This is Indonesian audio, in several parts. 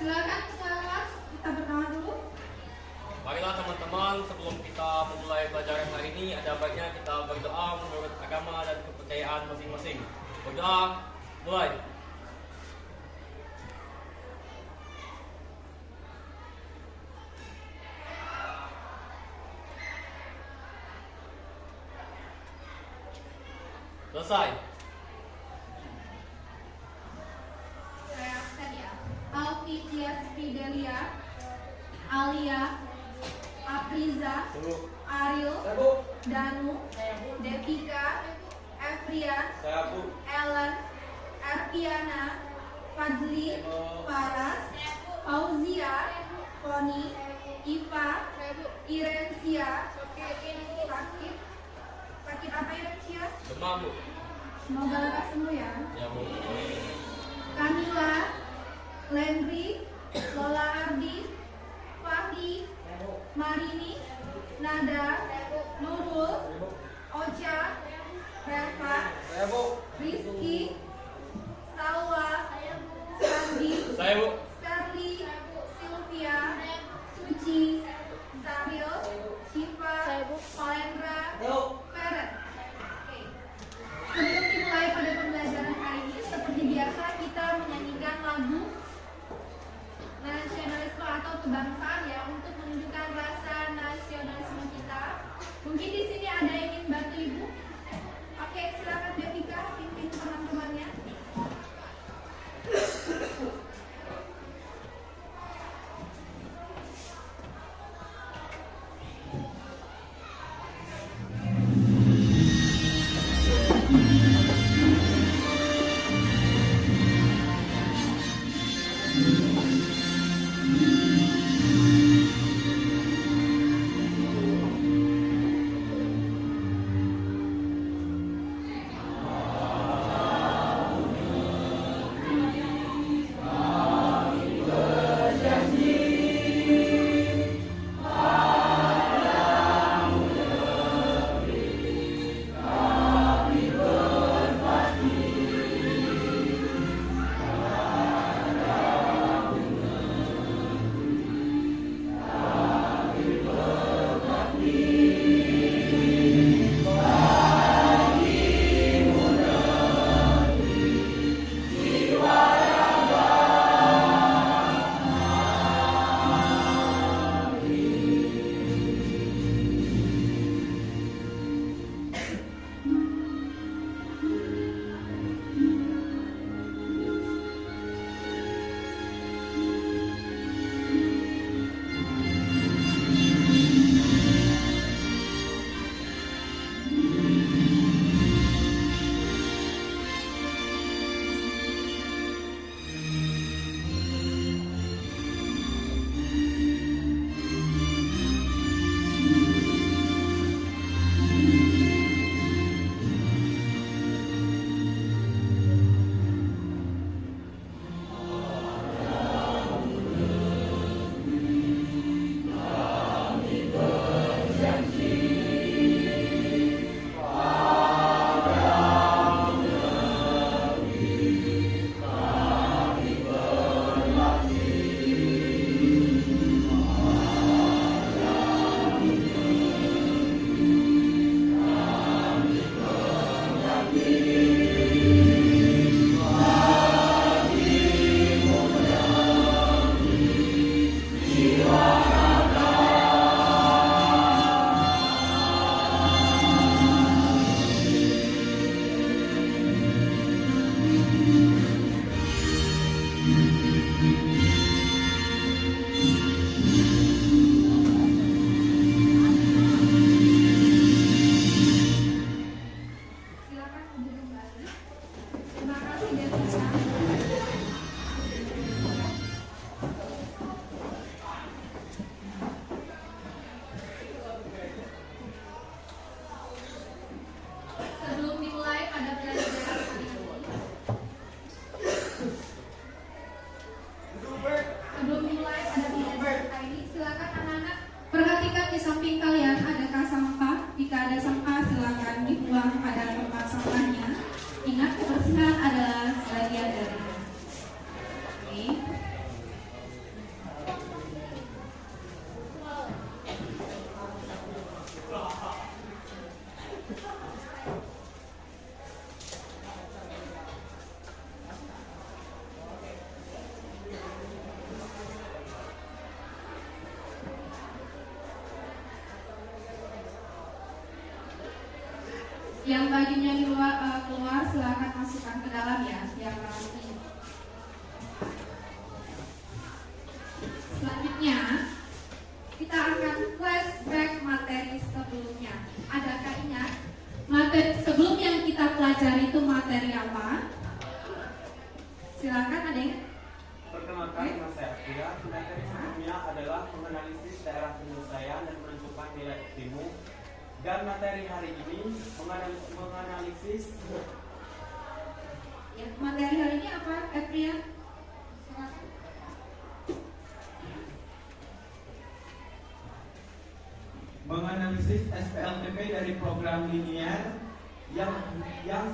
silakan kelas kita pertama dulu. Marilah teman-teman, sebelum kita memulai pelajaran hari ini, ada baiknya kita berdoa menurut agama dan kepercayaan masing-masing. Berdoa, mulai. Selesai. Saya absen ya. Alvitias Fidelia, Alia, Apriza, Ariel, Danu, Devika, Efrian, Ellen, Erviana, Fadli, Faras, Fauzia, Koni, Iva, Irensia, sakit apa Irensia? Demam, Bu. Semoga lekas sembuh ya. Ya, Bu. Kamila, Lendri, Lola Ardi, Fahdi, Marini, Nada, Nurul, Ocha, Reva, Rizky, Salwa, Sandi, Saya, Bu. Serli, Sylvia, Suci, Saril, Shiva, Palendra, Feren. Oke. Sebelum dimulai pada pembelajaran hari ini, seperti biasa kita menyanyikan lagu nasionalisme atau kebangsaan ya untuk menunjukkan rasa nasionalisme kita. Mungkin di sini ada yang ingin bantu ibu. Oke, silakan Devika pimpin teman-temannya. Yang bajunya di luar keluar silakan masukkan ke dalam ya, yang rapi. Selanjutnya kita akan flashback materi sebelumnya. Adakah ingat materi sebelum yang kita pelajari itu materi apa? Silakan, ada yang Perkenalkan, nama saya Akira. Materi sebelumnya adalah menganalisis daerah penyelesaian dan menentukan nilai optimum. Dan materi hari ini menganalisis ya, materi hari ini apa, Adrian? Silakan. menganalisis SPLTP dari program linear yang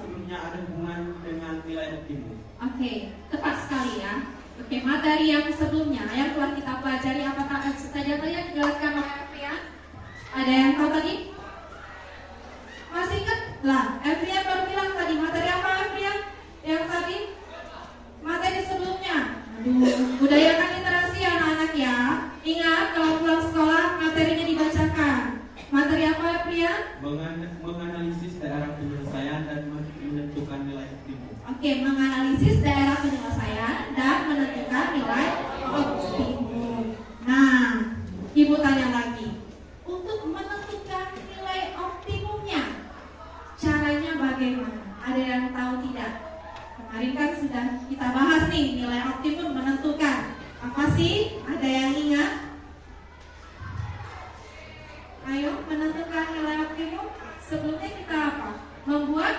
sebelumnya ada hubungan dengan nilai optimum. Oke, tepat sekali ya. Oke, materi yang sebelumnya yang telah kita pelajari apakah saja tadi yang dijelaskan oleh Adrian? Ada yang tahu tadi? Masih ingat? Lah, Adrian baru bilang tadi materi apa, Adrian? Yang tadi? Materi sebelumnya. Aduh, budayakan literasi anak-anak ya. Ingat kalau pulang sekolah materinya dibacakan. Materi apa, Adrian? Menganalisis daerah penyelesaian dan menentukan nilai optimum. Oke, menganalisis daerah penyelesaian dan menentukan nilai optimum. Nah, Ibu tanya lagi. Untuk menentukan nilai optimumnya, caranya bagaimana? Ada yang tahu tidak? Kemarin kan sudah kita bahas nih, nilai optimum menentukan. Apa sih? Ada yang ingat? Ayo, menentukan nilai optimum. Sebelumnya kita apa? Membuat.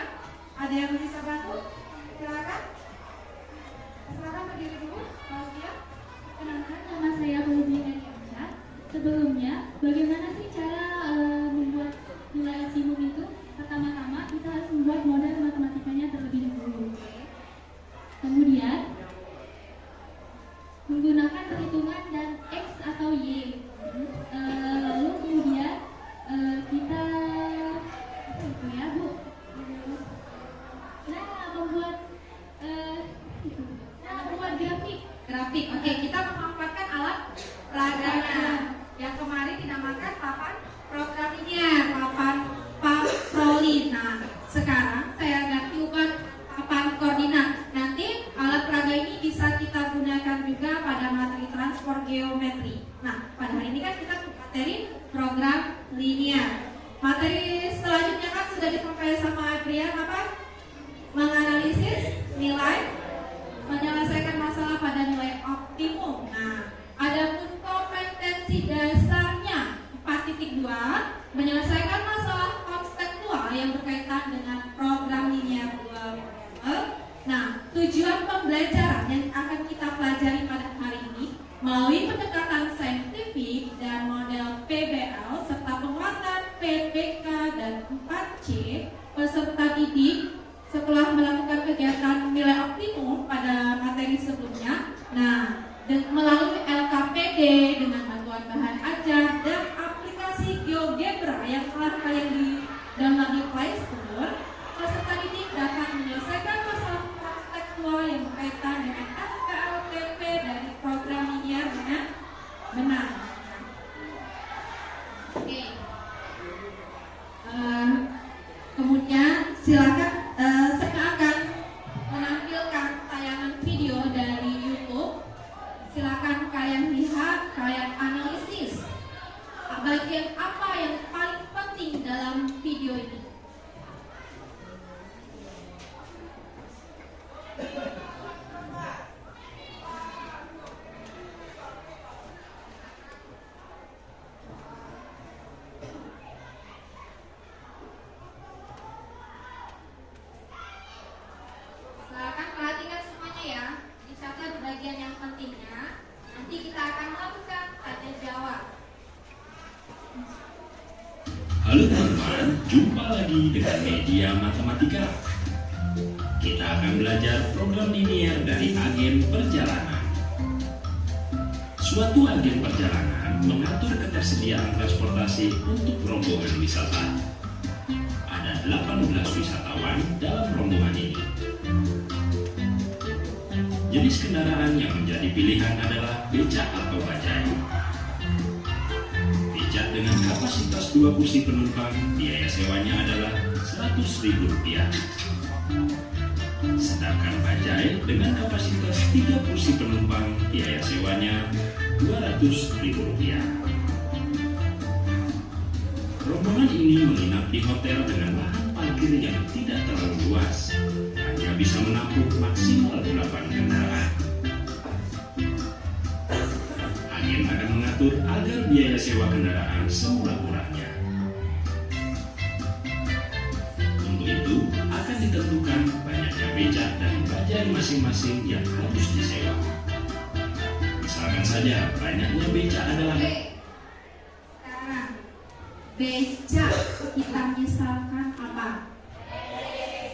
Ada yang bisa bantu? Silakan. Silakan berdiri dulu. Fauziah. Kenalkan, nama saya Fauziah Daniela. Sebelumnya, bagaimana sih cara membuat nilai optimum itu? Pertama-tama kita harus membuat model matematikanya terlebih dahulu. Kemudian menggunakan perhitungan dan X atau Y. Lalu kemudian kita apa itu ya, Bu? Membuat Grafik. Oke, kita memanfaatkan alat peragaan yang kemarin dinamakan papan programnya, papan Paprolin. Nah, sekarang saya ganti ubah papan koordinat. Nanti alat peraga ini bisa kita gunakan juga pada materi transport geometri. Nah, pada hari ini kan kita materi program linear. Materi selanjutnya kan sudah disampaikan sama Adrian apa? Menganalisis nilai, menyelesaikan masalah pada nilai optimum. Nah, adapun kompetensi dasarnya 4.2 menyelesaikan masalah konseptual yang berkaitan dengan program linear 2. Nah, tujuan pembelajaran yang akan kita pelajari pada hari ini melalui pendekatan saintifik dan model PBL serta penguatan PPK dan 4C, peserta didik setelah melakukan kegiatan nilai optimum pada materi sebelumnya, nah, melalui LKPD dengan bantuan bahan ajar dan aplikasi GeoGebra yang telah kalian di-download di Play Store, peserta didik dapat menyelesaikan masalah kontekstual yang berkaitan dengan SPLTP dari program linear dengan benar. Oke. Kemudian silakan. Saya akan menampilkan tayangan video dari YouTube. Silakan kalian lihat, kalian analisis bagian apa yang paling penting dalam video ini. Silakan perhatikan semuanya ya. Dicatat bagian yang pentingnya. Nanti kita akan melakukan tanya jawab. Halo teman-teman, jumpa lagi dengan Media Matematika. Kita akan belajar program linear dari agen perjalanan. Suatu agen perjalanan mengatur ketersediaan transportasi untuk rombongan wisata. Ada 18 wisatawan dalam rombongan ini. Jenis kendaraan yang menjadi pilihan adalah becak atau bajai. Becak dengan kapasitas 2 kursi penumpang, biaya sewanya adalah Rp100.000. Sedangkan bajai dengan kapasitas 3 kursi penumpang, biaya sewanya Rp200.000. Rombongan ini menginap di hotel dengan lahan parkir yang tidak terlalu luas, hanya bisa menampung maksimal 8 kendaraan. Agen akan mengatur agar biaya sewa kendaraan semurah-murahnya. Untuk itu akan ditentukan banyaknya becak dan bajai masing-masing yang harus disewa. Misalkan saja banyaknya becak adalah Sekarang becak kita misalkan apa?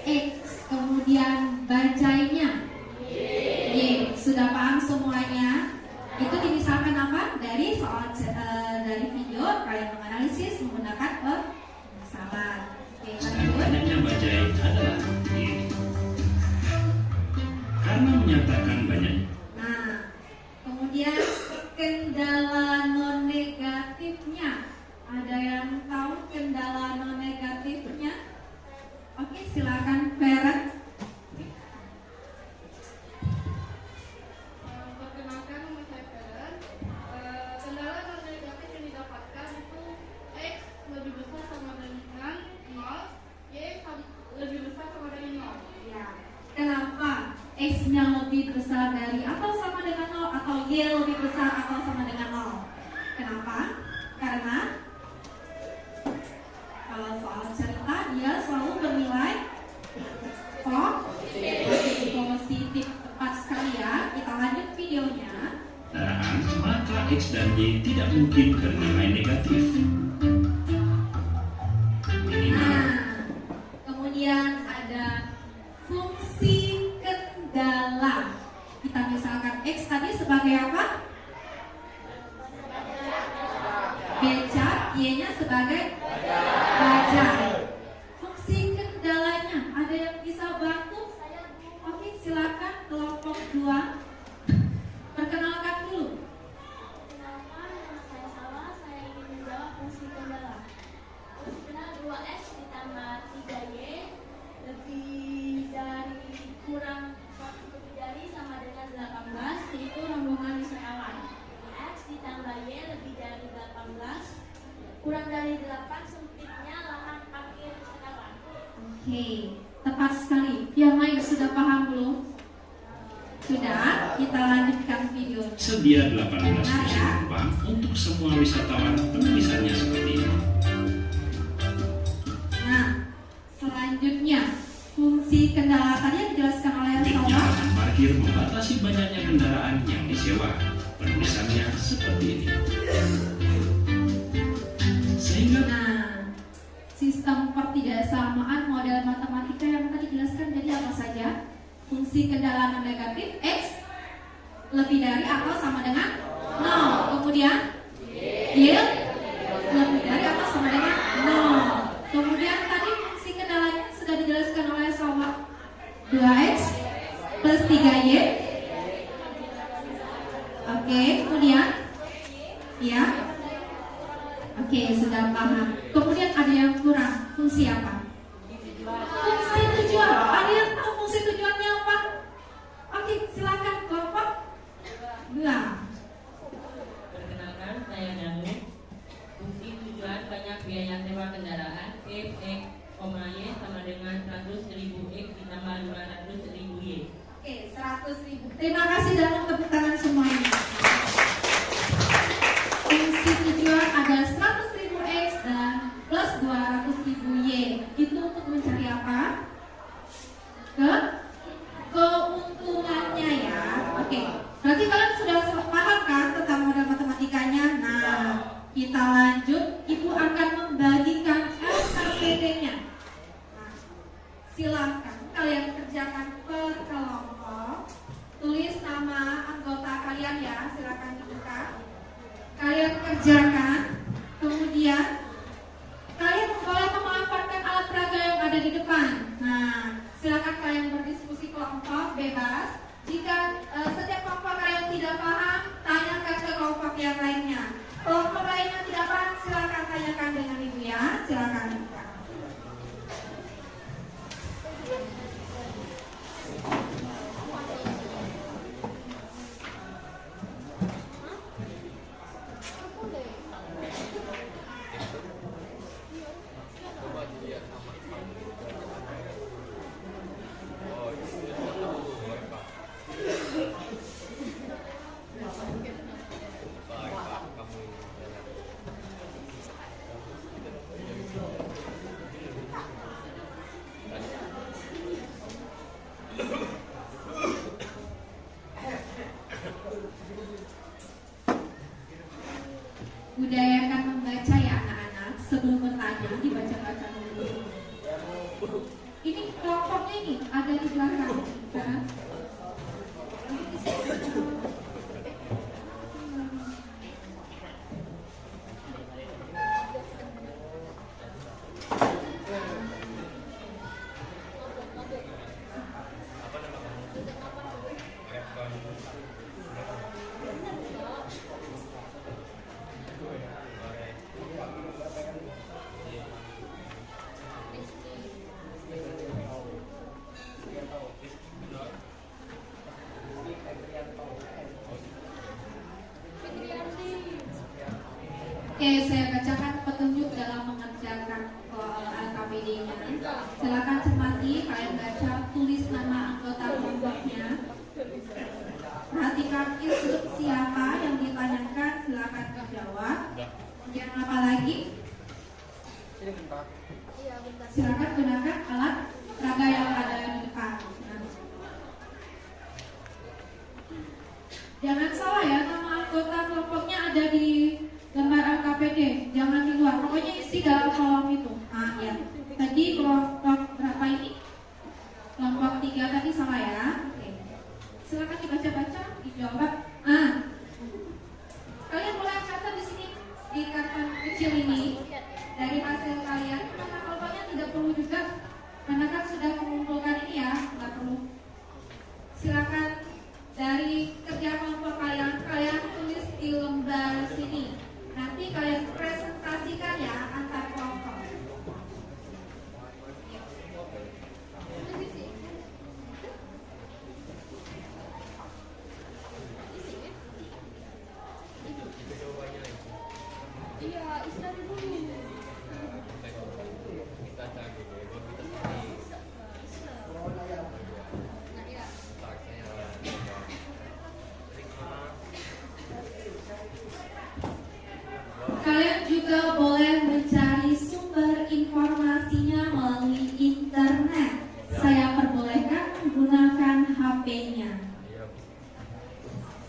X. Kemudian bajainya Y. Sudah paham semuanya? Itu dimisalkan apa? Dari soal dari video kalian menganalisis menggunakan pesawat. Oke, sedang lanjut. banyaknya bajai adalah Y. Karena menyatakan banyak Nah, kemudian kendala non negatifnya. Ada yang tahu kendala non negatifnya? Oke, silakan Farah. Perkenalkan, nama saya Feren. Kendala non negatif yang didapatkan itu X lebih besar sama dengan 0, Y lebih besar sama dengan 0. Ya. Kenapa X-nya lebih besar dari atau sama dengan 0 atau Y lebih besar atau sama dengan 0? Kenapa? Karena kalau soal cerita dia selalu bernilai positif. Tepat sekali ya. Kita lanjut videonya. kendaraan, maka X dan Y tidak mungkin bernilai negatif. Minimal Nah, kemudian ada fungsi kendala. Kita misalkan X tadi sebagai apa? Becak, Y-nya sebagai bajai. Fungsi kendalanya, ada yang bisa bantu? Oke, silakan kelompok 2. Perkenalkan dulu. Perkenalkan, nama saya Salwa. Saya ingin menjawab fungsi kendala. Fungsi kendala 2X ditambah 3Y lebih dari sama dengan 18, yaitu rombongan wisatawan. X ditambah Y lebih dari 18 kurang dari 8, sempitnya lahan parkir wisatawan. Oke, tepat sekali. Yang lain sudah paham belum? Sudah, kita lanjutkan video. sedia 18 kursi penumpang untuk semua wisatawan. Penulisannya seperti ini. Nah, selanjutnya fungsi kendala tadi yang dijelaskan oleh Limitnya Salwa. lahan parkir membatasi banyaknya kendaraan yang disewa. Penulisannya seperti ini. Sehingga Nah, sistem pertidaksamaan model matematika yang tadi dijelaskan jadi apa saja? Fungsi kendala non negatif X lebih dari atau sama dengan 0. Kemudian Y lebih dari atau sama dengan 0. Kemudian tadi fungsi kendalanya sudah dijelaskan oleh Salwa. 2X plus 3Y. Oke, kemudian ya. Oke, sudah paham. Kemudian ada yang kurang. Fungsi apa? Fungsi tujuan. Ada yang tahu fungsi tujuannya apa? Oke, silakan kelompok 2. Perkenalkan, saya Danu. Fungsi tujuan banyak biaya sewa kendaraan X, Y sama dengan 100.000 X ditambah 200.000 Y. Oke, 100.000. Terima kasih dan tepuk tangan semuanya. Fungsi tujuan ada 100.000 X dan plus 200.000 Y. Itu untuk mencari apa? Keuntungannya ya. Oke, berarti kalian sudah paham kan tentang model matematikanya? Nah, kita lanjut. Ibu akan membagikan SKPD-nya. Nah, silakan kalian kerjakan per kelompok. Tulis nama anggota kalian ya, silakan dibuka. Kalian kerjakan, kemudian kalian boleh memanfaatkan alat peraga yang ada di depan. Nah, silakan kalian berdiskusi kelompok bebas. Jika setiap kelompok kalian tidak paham, tanyakan ke kelompok yang lainnya. Kelompok lainnya tidak paham, silakan tanyakan dengan Ibu ya. Silakan. Coba dilihat sama oh, ini satu, Pak. Baik, Pak, kamu budayakan membaca ya anak-anak. Sebelum bertanya dibaca-baca dulu. Ini kelompoknya ini ada di belakang kita. apa nama kamu? Rekon. Oke, saya bacakan petunjuk dalam mengerjakan LKPD-nya. Silakan cermati, kalian baca, tulis nama anggota kelompoknya. Perhatikan instruksi apa yang ditanyakan, silakan dijawab. Kemudian apa lagi? Silakan gunakan alat peraga yang ada di depan. Nah. Jangan salah ya, nama anggota kelompoknya ada di gambar LKPD, jangan di luar. Pokoknya isi dalam kolom itu. Ah ya. Tadi kelompok berapa ini? Kelompok 3 tadi salah ya. Oke. Silakan dibaca-baca, dijawab. Kalian boleh catat di sini di karton kecil ini dari hasil kalian. Nama kelompoknya tidak perlu juga, karena kan sudah mengumpulkan ini ya, nggak perlu. Silakan dari kerja kelompok kalian tulis di lembar sini. Nanti kalian presentasikan ya antar kelompok. Iya, istirahat dulu. Kita cari dulu, baru kita cari. Nah, ya. Tak, saya Kalian juga boleh mencari sumber informasinya melalui internet. Saya perbolehkan menggunakan HP-nya.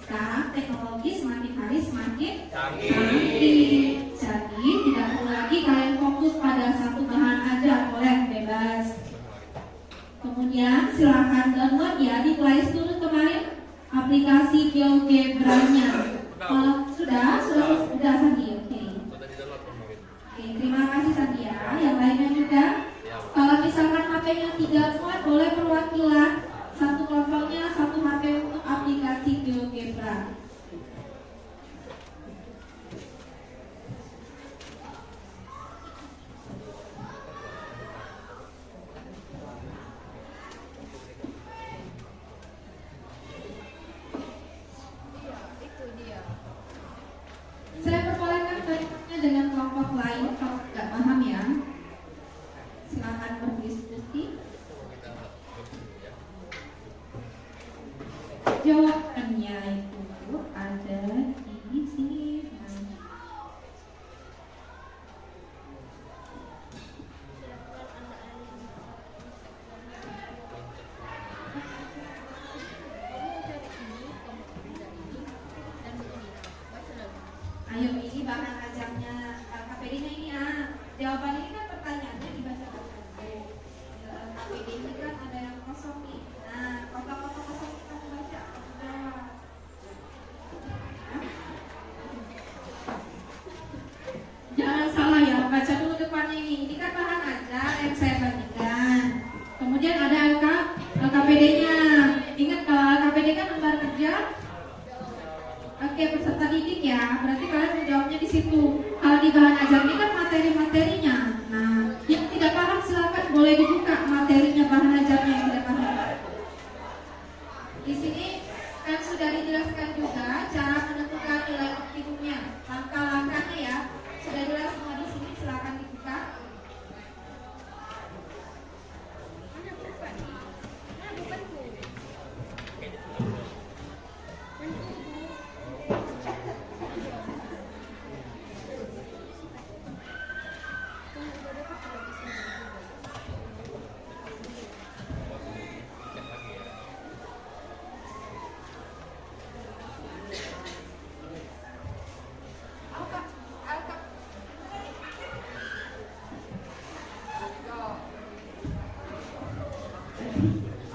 Sekarang teknologi semakin hari semakin canggih. Jadi tidak perlu lagi kalian fokus pada satu bahan aja, boleh bebas. Kemudian silakan download ya di Play Store kemarin aplikasi GeoGebra-nya. Kalau sudah Sandi, oke. Oke, terima kasih Sandi ya. Yang lainnya juga. Kalau misalkan HP-nya tidak muat, boleh perwakilan satu kelompoknya satu HP untuk aplikasi GeoGebra. Saya perbolehkan bertanya dengan kelompok lain kalau tidak paham ya. Silakan berdiskusi. Jawabannya itu ada di sini. Ayo, ini bahan ajarnya KPD-nya ini ya. Jawaban ini kan pertanyaannya dibaca-baca. KPD ini kan ada yang kosong nih. Nah, kotak-kotak kosong kita baca. Jawab. Jangan salah ya, baca dulu depannya ini. Ini kan bahan ajar yang saya bagikan. Kemudian ada LKPD-nya. Ingat kalau LKPD kan lembar kerja. Oke, peserta didik ya. Berarti kalian menjawabnya di situ. Kalau di bahan ajar ini kan materi-materinya. Nah, yang tidak paham silakan boleh dibuka materinya, bahan ajarnya yang tidak paham. Di sini kan sudah dijelaskan juga cara menentukan nilai optimumnya, langkah-langkahnya ya. Sudah jelas semua di sini, silakan dibuka.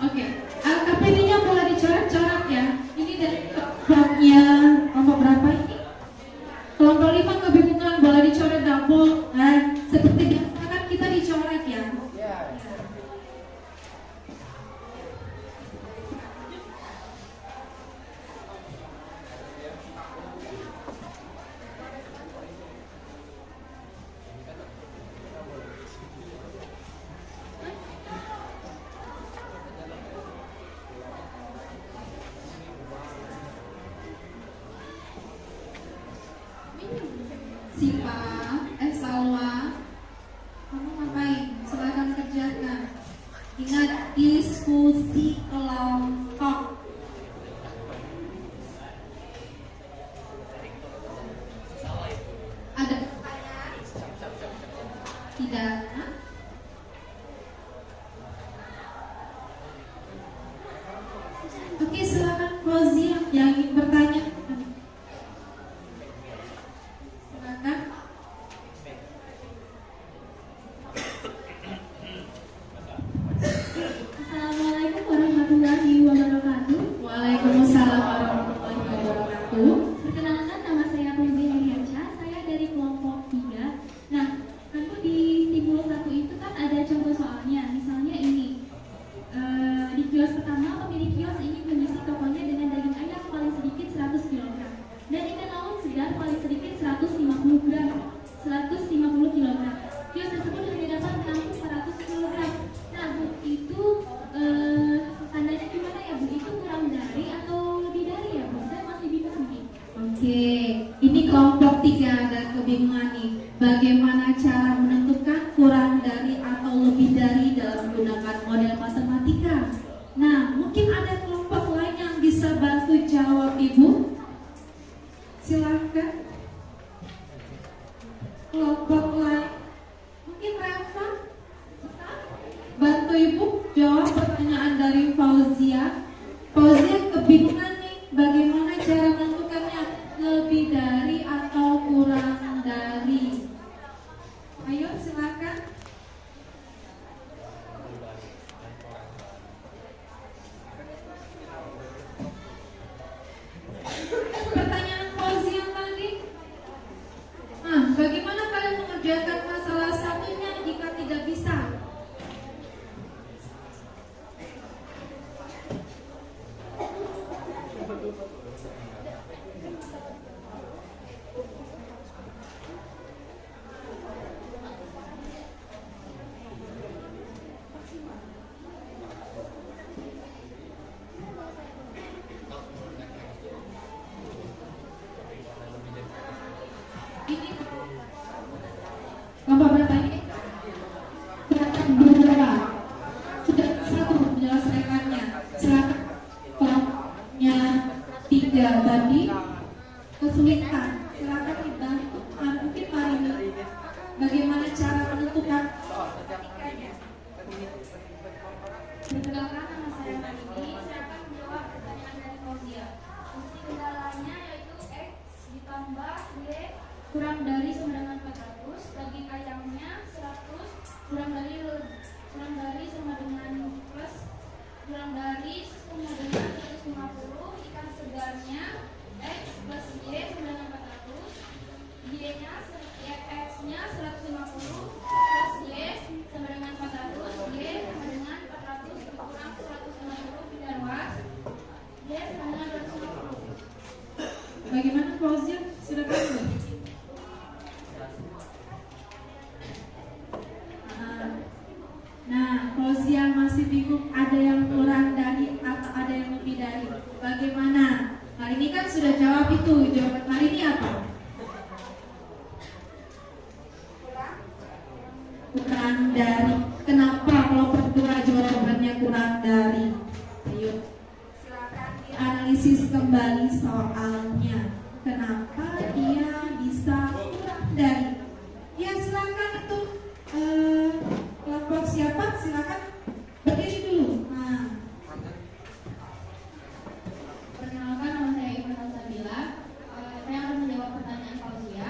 Oke, KPD-nya boleh dicoret-coret ya. Ini dari kelompoknya kelompok berapa ini? Kelompok 5 kebingungan boleh dicoret double. Seperti biasa kan kita dicoret ya. Sipa, Salwa, kamu ngapain? Silakan kerjakan. Ingat diskusi kelompok. Ada pertanyaan? Tidak. Oke, silakan Fauzi yang ingin bertanya. Silakan. Assalamualaikum warahmatullahi wabarakatuh. Waalaikumsalam warahmatullahi wabarakatuh. Perkenalkan, nama saya Fauzi Heriansyah. Saya dari kelompok 3. Nah, tentu di stimulus 1 itu kan ada contoh soalnya. Misalnya ini. Di kios pertama, pemilik kios ingin mengisi tokonya dengan daging ayam paling sedikit 100 kg dan ikan laut segar paling sedikit 150 kg. Kios tersebut hanya dapat menampung 400 kg. Nah, Bu, itu tandanya gimana ya, Bu? Itu kurang dari atau lebih dari ya, Bu? Saya masih bingung nih. Oke, ini kelompok 3 ada kebingungan nih. Bagaimana cara menentukan kurang dari atau lebih dari dalam menggunakan model matematika? Nah, mungkin ada kelompok lain yang bisa bantu jawab Ibu. Silahkan. Kelompok lain. Mungkin Reva bisa bantu Ibu jawab pertanyaan dari Fauzia. Fauzia kebingungan nih, bagaimana cara menentukannya, lebih dari atau kurang dari? Ayo silakan. Pertanyaan Fauzia tadi. Nah, bagaimana kalian mengerjakan masalah satunya jika tidak bisa? Ini kelompok berapa ini? Silakan berapa? Sudah satu menyelesaikannya. Silakan kelompoknya 3 tadi kesulitan. Silakan dibantu. Mungkin Pak ini bagaimana cara menentukan matematikanya? Perkenalkan, nama saya Nani. Saya akan menjawab pertanyaan dari Fauzia. Fungsi kendalanya yaitu X ditambah Y kurang dari sama dengan 400, daging ayamnya 100, kurang dari sama dengan plus, kurang dari sama dengan 150, ikan segarnya X plus Y sama dengan 400, X-nya 150 plus Y sama dengan 400, Y sama dengan 400 kurang 150 pindah luas, Y sama dengan 250. Bagaimana Fauzia, silakan. Nah, Fauzia masih bingung, ada yang kurang dari atau ada yang lebih dari. Bagaimana? Hari ini kan sudah jawab itu. Jawaban hari ini apa? Kurang dari. Kenapa kelompok 2 jawabannya kurang dari? Ayo, silakan dianalisis kembali soalnya. Kenapa dia bisa kurang dari? Ya silakan itu kelompok siapa? Silakan berdiri dulu. Nah, Perkenalkan, nama saya Iman Sabila. Saya akan menjawab pertanyaan Fauzia.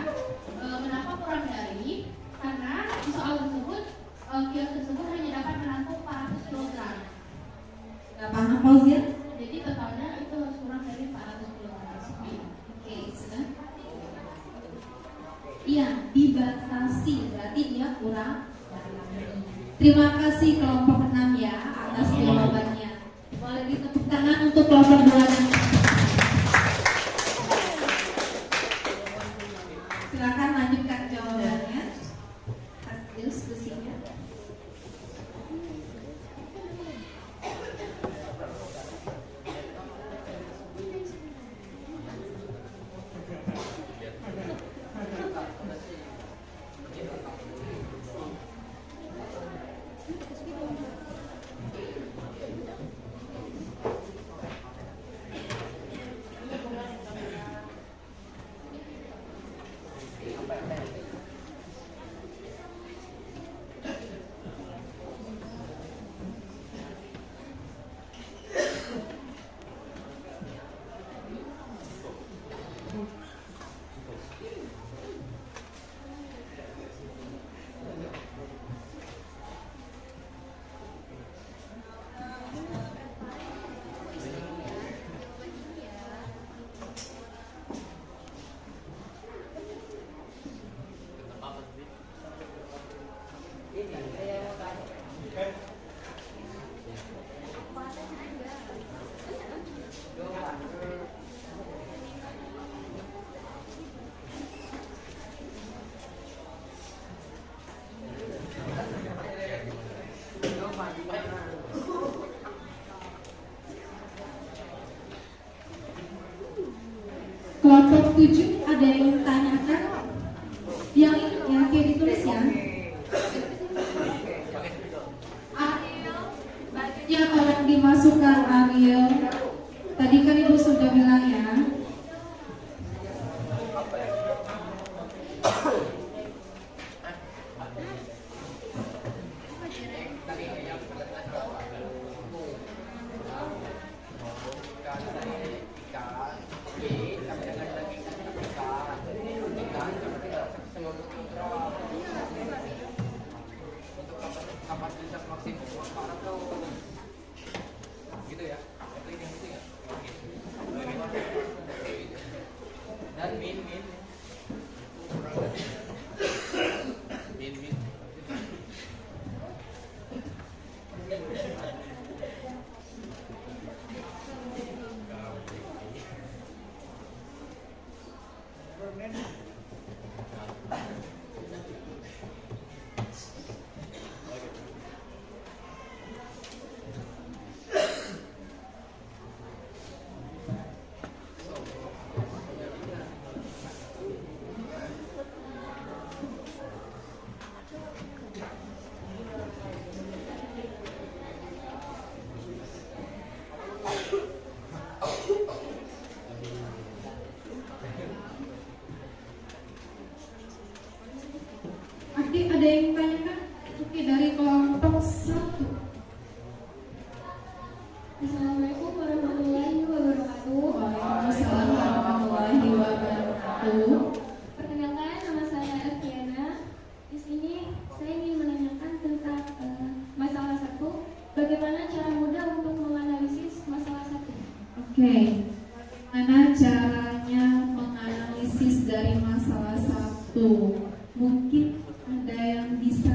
Kenapa kurang dari? Karena di soal tersebut kios tersebut hanya dapat menampung 400 kg. sudah paham Fauzia? Jadi totalnya itu harus kurang dari 400 kg. Oke, sudah. Iya, dibatasi, berarti dia kurang. Terima kasih kelompok 6 ya atas jawabannya. Boleh ditepuk tangan untuk kelompok 2 dan silakan lanjutkan jawabannya. Hasil diskusinya. Kelompok 7 ada yang tanyakan? Yang kayak ditulis ya. Ariel, ya tolong dimasukkan Ariel. Tadi kan ibu sudah bilang ya. Oke, ada yang tanyakan? Oke, dari kelompok 1. Assalamualaikum warahmatullahi wabarakatuh. Waalaikumsalam warahmatullahi wabarakatuh. Perkenalkan, nama saya Elviana. Di sini saya ingin menanyakan tentang masalah 1. Bagaimana cara mudah untuk menganalisis masalah 1? Oke, bagaimana caranya menganalisis dari masalah 1? Mungkin ada yang bisa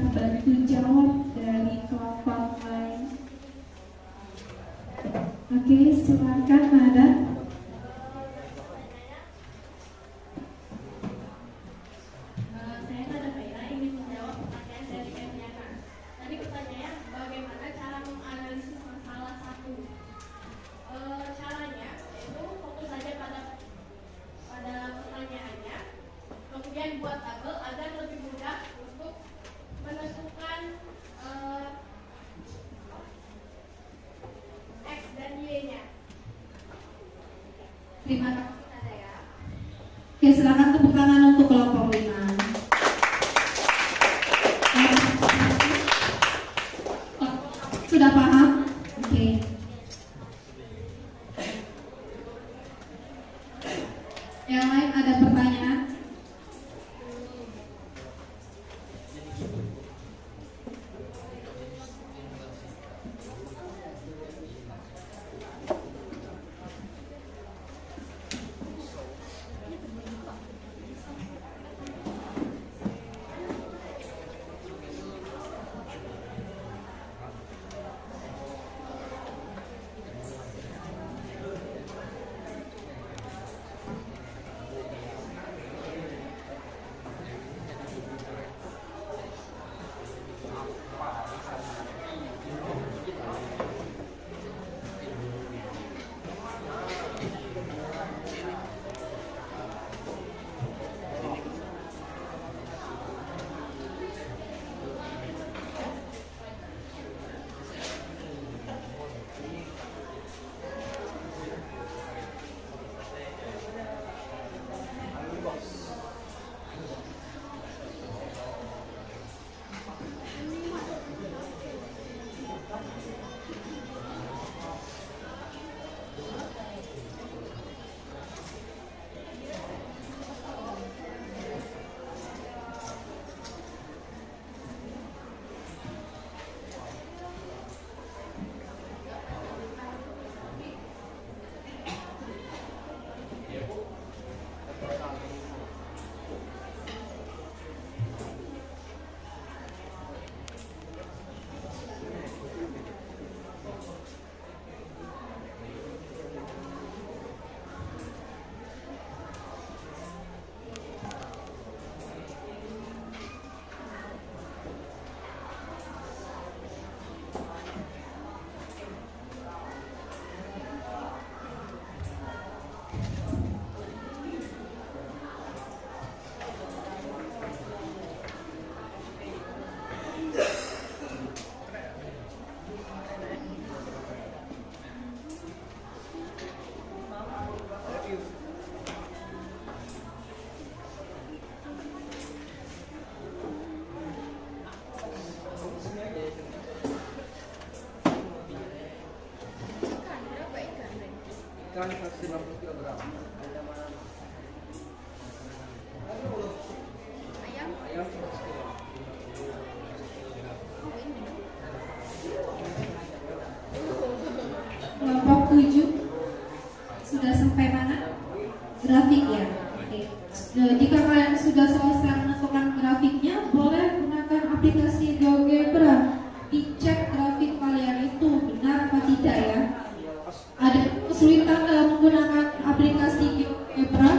dibuat tabel agar lebih mudah untuk menentukan X dan Y-nya. Terima kasih Nada ya. Oke, silakan tepuk tangan untuk kelompok 5. Sudah paham? Oke. Yang lain ada pertanyaan? Ikan 150 kg. Ayam 100 kg. Kelompok 7 sudah sampai mana? Grafik ya. Oke. Jika kalian sudah selesai menentukan grafiknya, boleh gunakan aplikasi GeoGebra. Dicek grafik kalian itu benar apa tidak ya. Ada kesulitan dalam menggunakan aplikasi GeoGebra?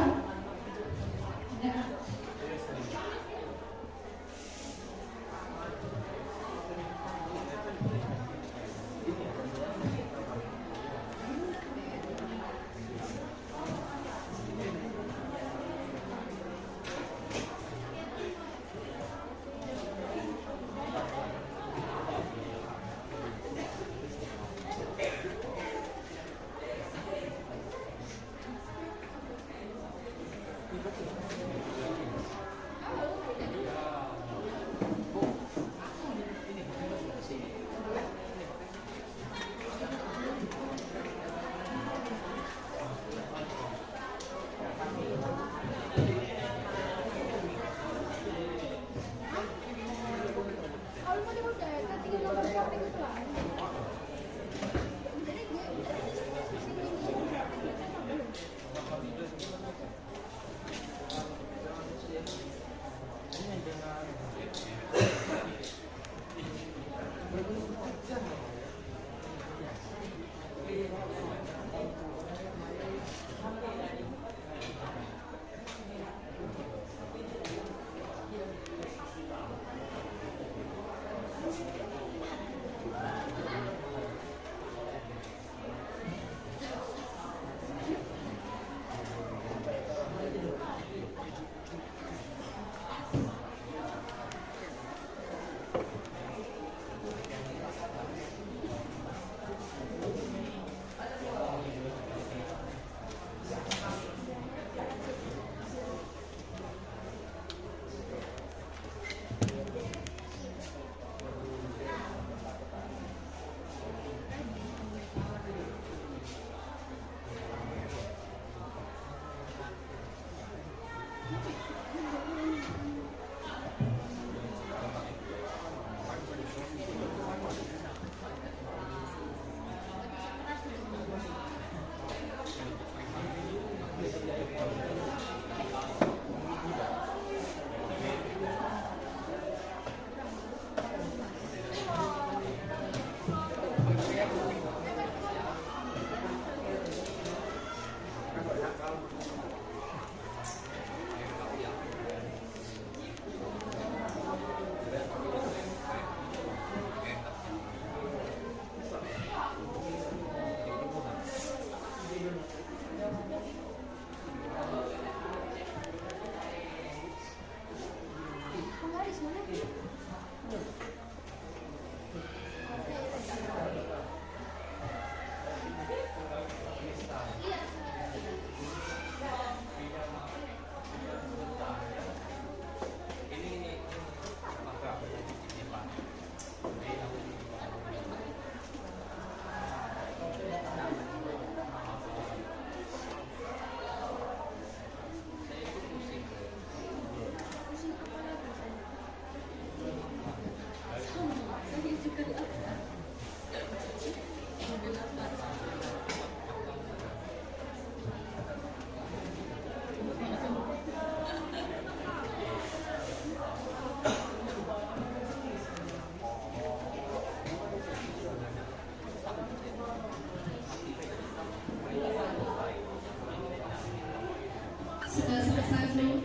Sudah selesai belum?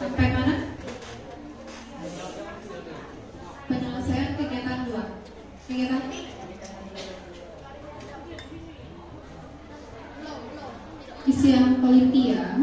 Sampai mana? Penyelesaian kegiatan 2. Kegiatan ini isi yang teliti ya.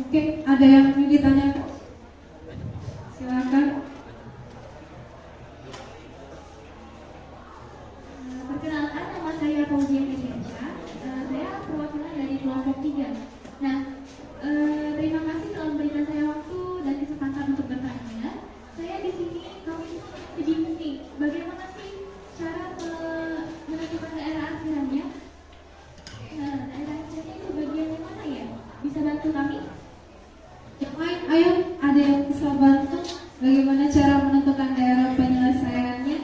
Oke, ada yang ingin ditanyakan? Silakan. Perkenalkan, nama saya Fauzia Mediansyah. Saya perwakilan dari kelompok 3. Nah, terima kasih telah memberikan saya waktu dan kesempatan untuk bertanya. Saya di sini kami bingung nih, bagaimana sih cara menentukan daerah asirannya? Daerah asirannya itu bagiannya mana ya? Bisa bantu kami? Yang lain, ayo, ada yang bisa bantu bagaimana cara menentukan daerah penyelesaiannya?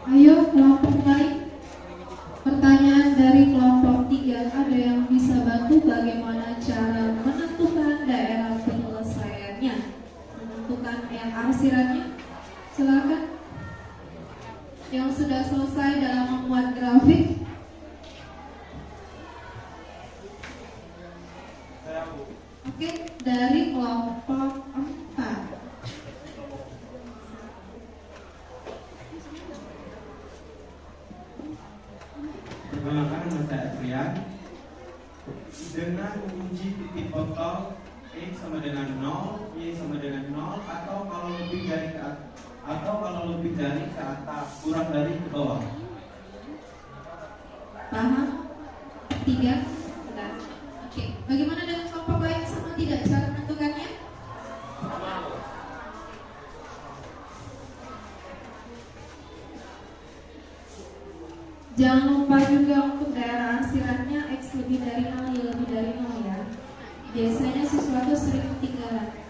Ayo, kelompok lain. Pertanyaan dari kelompok 3, ada yang bisa bantu bagaimana cara menentukan daerah penyelesaiannya, menentukan yang arsirannya? Silakan. Yang sudah selesai dalam membuat grafik. Oke, dari kelompok 4. Perkenalkan, nama saya Adrian. Dengan menguji titik total X sama dengan 0, Y sama dengan 0, atau kalau lebih dari ke atas, kurang dari ke bawah. Paham? 3? Sudah. Oke. Bagaimana dengan kelompok lain, sama tidak cara menentukannya? Jangan lupa juga untuk daerah arsirannya X lebih dari 0, Y lebih dari 0 ya. Biasanya sesuatu sering ketinggalan.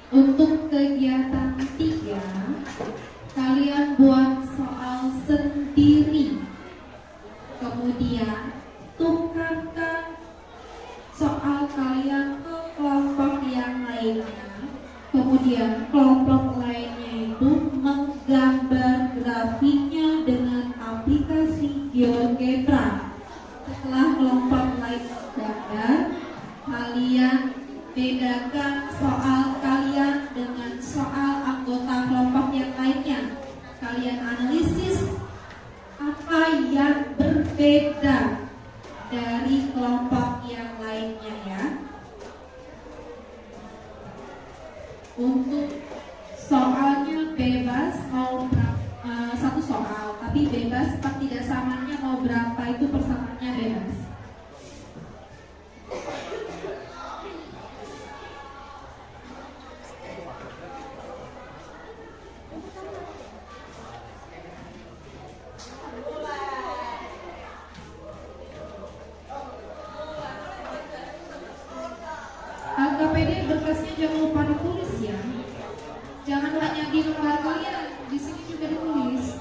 Untuk kegiatan 3, kalian buat soal sendiri. Kemudian tukarkan soal kalian ke kelompok yang lainnya. Kemudian kelompok lainnya itu menggambar grafiknya dengan aplikasi GeoGebra. Setelah kelompok lain menggambar, kalian bedakan soal kalian dengan soal anggota kelompok yang lainnya. Kalian analisis apa yang berbeda dari kelompok yang lainnya ya. Untuk soalnya bebas mau satu soal, tapi bebas tidak samanya mau berapa itu persamaannya bebas. KPD berkasnya jangan lupa ditulis ya. Jangan hanya di lembar kalian, di sini juga ditulis.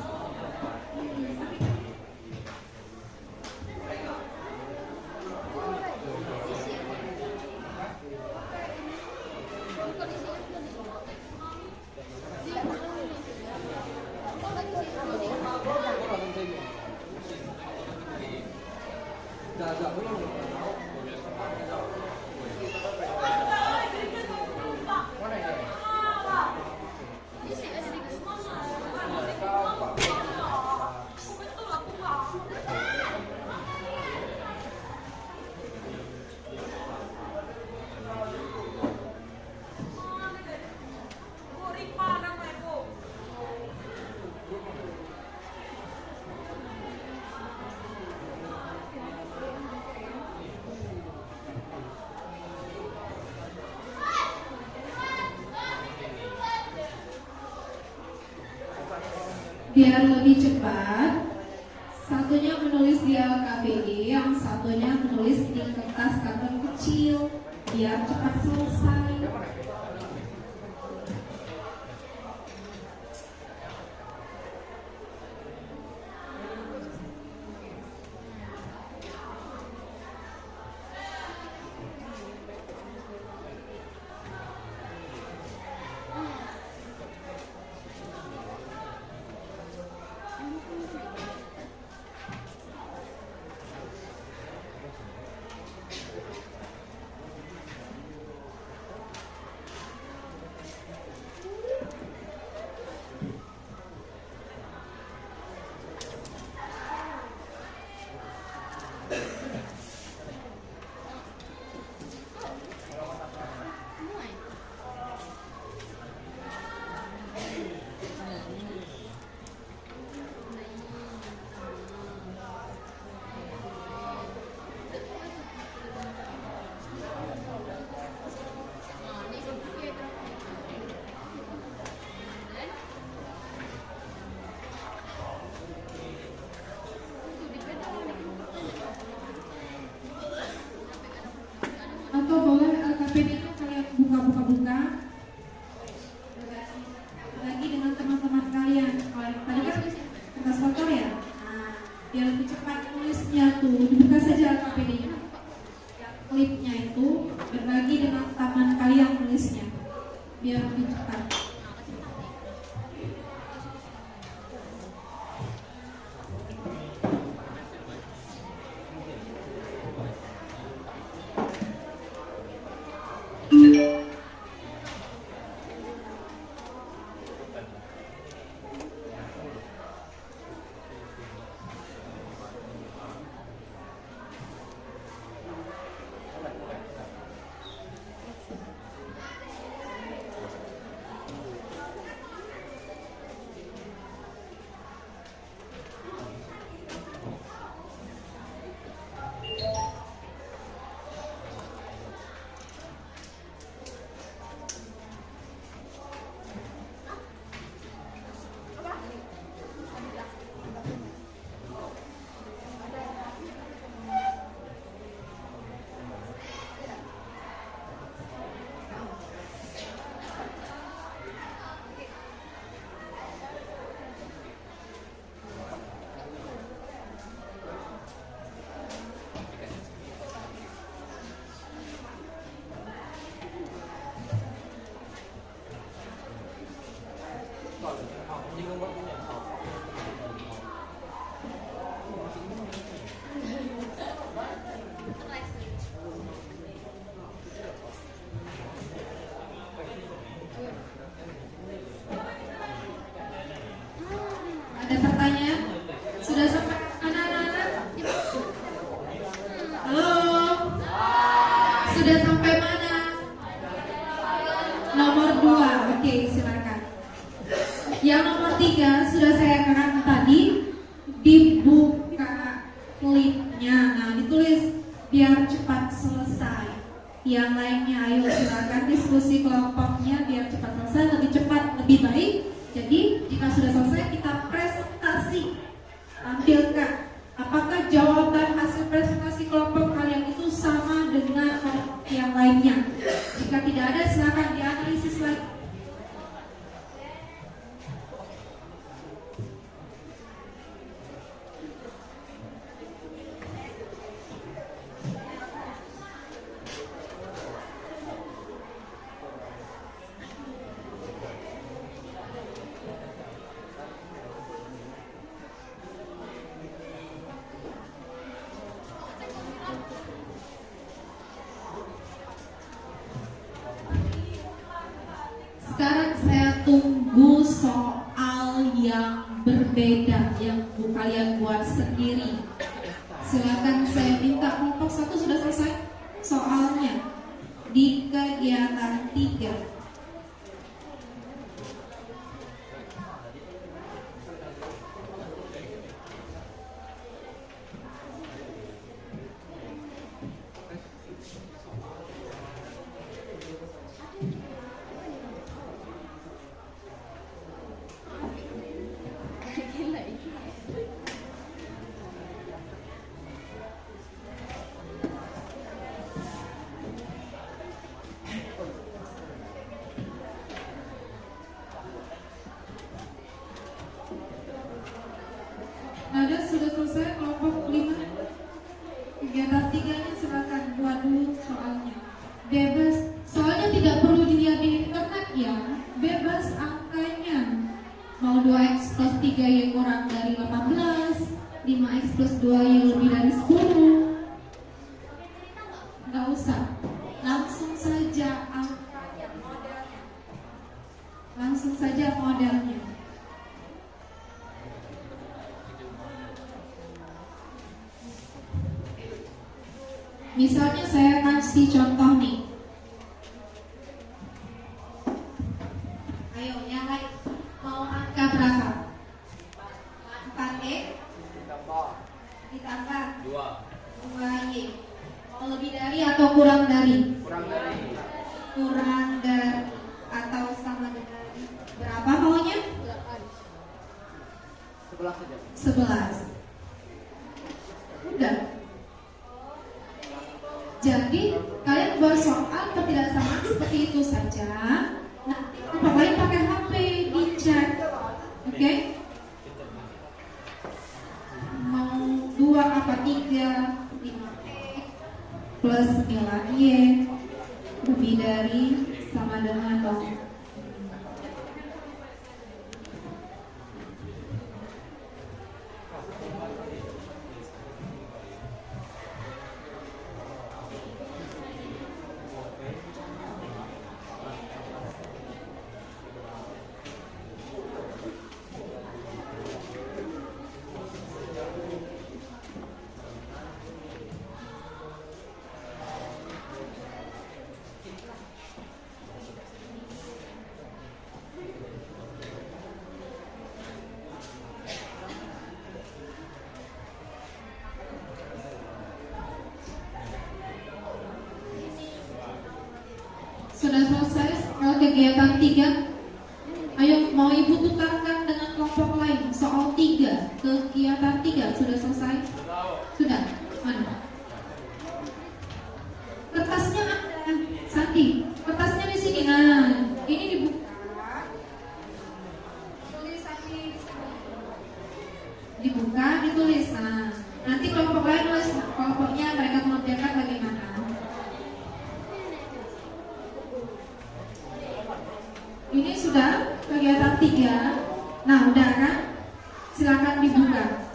Biar lebih cepat, satunya menulis di LKPD, yang satunya menulis di kertas karton kecil biar cepat selesai. Atau boleh LKPD itu kalian buka lagi dengan teman-teman kalian. Kalau tadi kan kertas kotor ya, nah biar lebih cepat tulisnya tuh dibuka saja LKPD-nya. Klipnya itu berbagi dengan teman kalian tulisnya biar lebih cepat. Ada pertanyaan? Sudah sampai anak-anak? Halo? Sudah sampai mana? Nomor 2, oke silakan. Yang nomor 3 sudah saya katakan tadi, dibuka klipnya. Nah ditulis biar cepat selesai. Yang lainnya ayo silakan diskusi kelompoknya biar cepat selesai, lebih cepat lebih baik. Jadi jika sudah selesai kita presentasi, tampilkan apakah jawaban hasil presentasi kelompok kalian itu sama dengan kelompok yang lainnya. Jika tidak ada silakan dianalisis lagi. Sekarang saya tunggu soal yang berbeda yang kalian buat sendiri. Silakan saya minta kelompok 1 sudah selesai soalnya di kegiatan 3. Misalnya saya kasih contoh nih. Ayo, yang lain mau angka berapa? 4X ditambah 2Y. Mau lebih dari atau kurang dari? Kurang dari. Kurang dari atau sama dengan berapa maunya? 11 saja. 11. Udah. Jadi kalian buat soal ketidaksamaan seperti itu saja. Nanti kalian pakai HP dicek, oke? Mau 2 apa 3, 5X plus 9Y lebih dari sama dengan dong. Sudah selesai soal kegiatan 3. Ayo, mau ibu tukarkan dengan kelompok lain. Soal 3, kegiatan 3 sudah selesai? Sudah. Mana? Kertasnya ada, Santi. Kertasnya di sini. Nah, ini dibuka. Tulisannya di sini. Dibuka, ditulis. Nah, nanti kelompok lain nulis kelompoknya mereka mengerjakan bagaimana. Ini sudah kegiatan 3. Nah, udah kan? Silakan dibuka.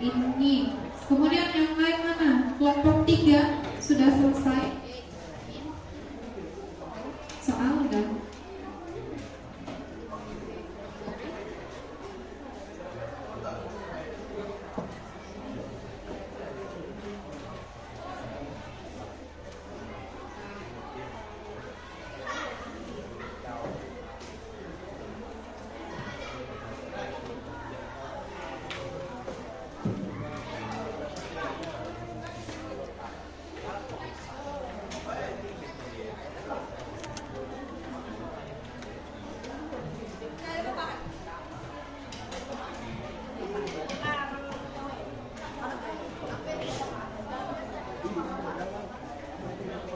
Ini. Kemudian yang lain mana? Kelompok 3 sudah selesai. Soal udah.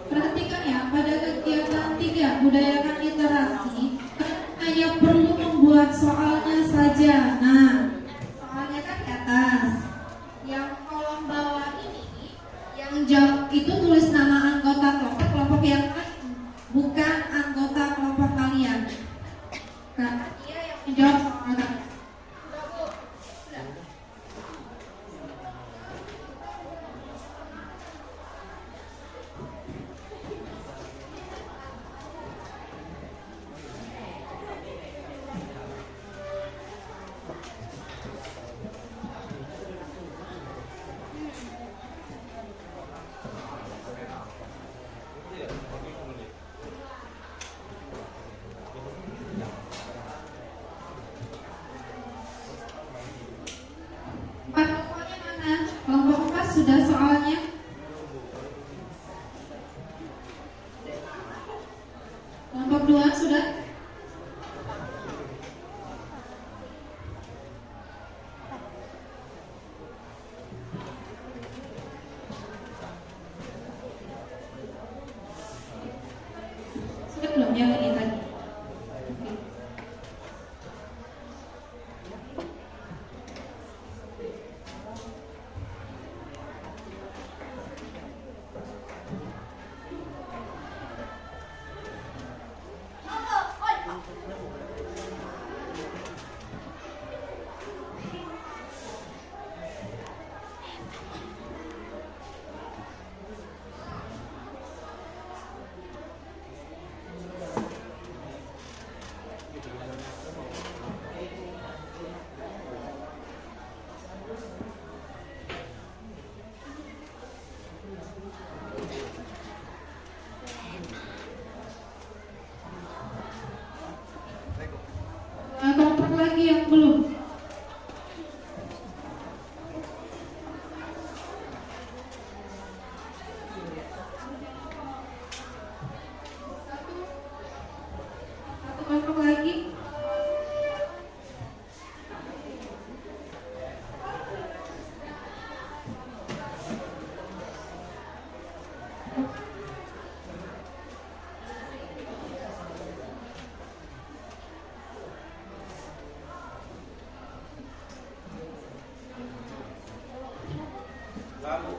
Perhatikan ya, pada kegiatan 3 budayakan literasi, hanya perlu membuat soalnya saja. Nah, soalnya kan di atas. Yang kolom bawah ini, yang jawab itu tulis nama anggota kelompok yang lain, bukan anggota kelompok kalian. Karena dia yang menjawab soal tadi. Kelompok lagi yang belum. Satu kelompok lagi. Lalu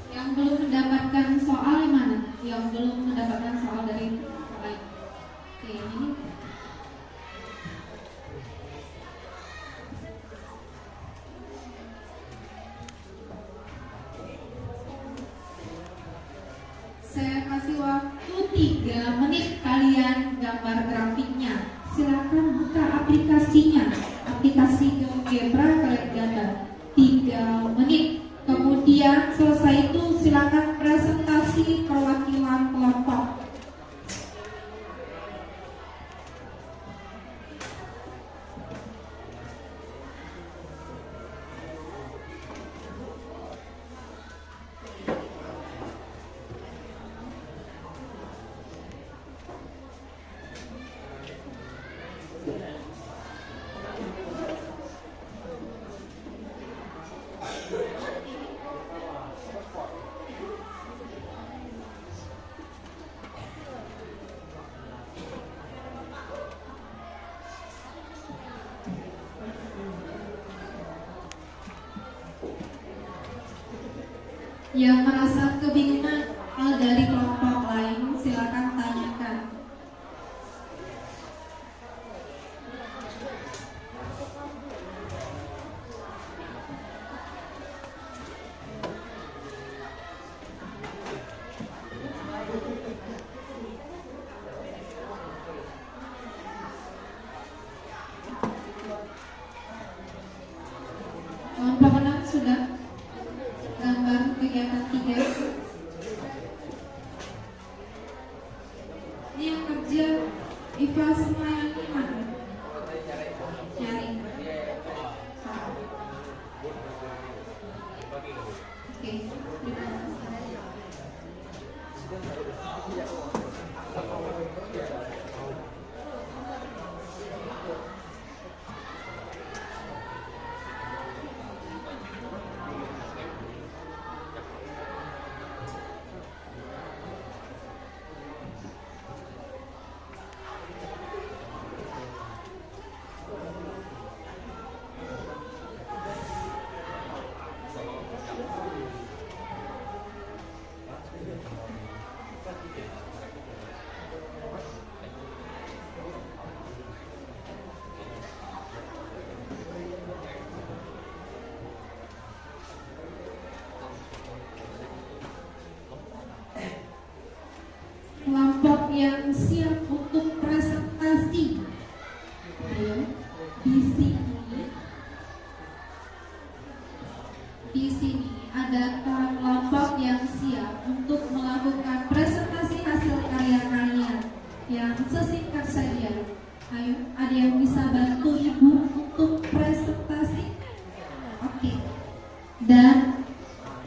Yang belum mendapatkan soal yang mana? Yang belum mendapatkan soal dari lain. Oke, ini. Saya kasih waktu 3 menit kalian gambar grafiknya. Silakan buka aplikasinya. Aplikasi GeoGebra kalian gambar 3 menit. Kemudian selesai itu silakan presentasi perwakilan kelompok. Yang merasa kebingungan hal dari kelompok lain silakan tanyakan. Kelompok 6 sudah gambar kegiatan 3. Ini yang kerja IPA semua yang mana? Nyari. Oke. Kelompok yang siap untuk presentasi. Ayo, di sini ada kelompok yang siap untuk melakukan presentasi hasil karya kalian yang sesingkat saja. Ayo, ada yang bisa bantu ibu untuk presentasi? Oke. Dan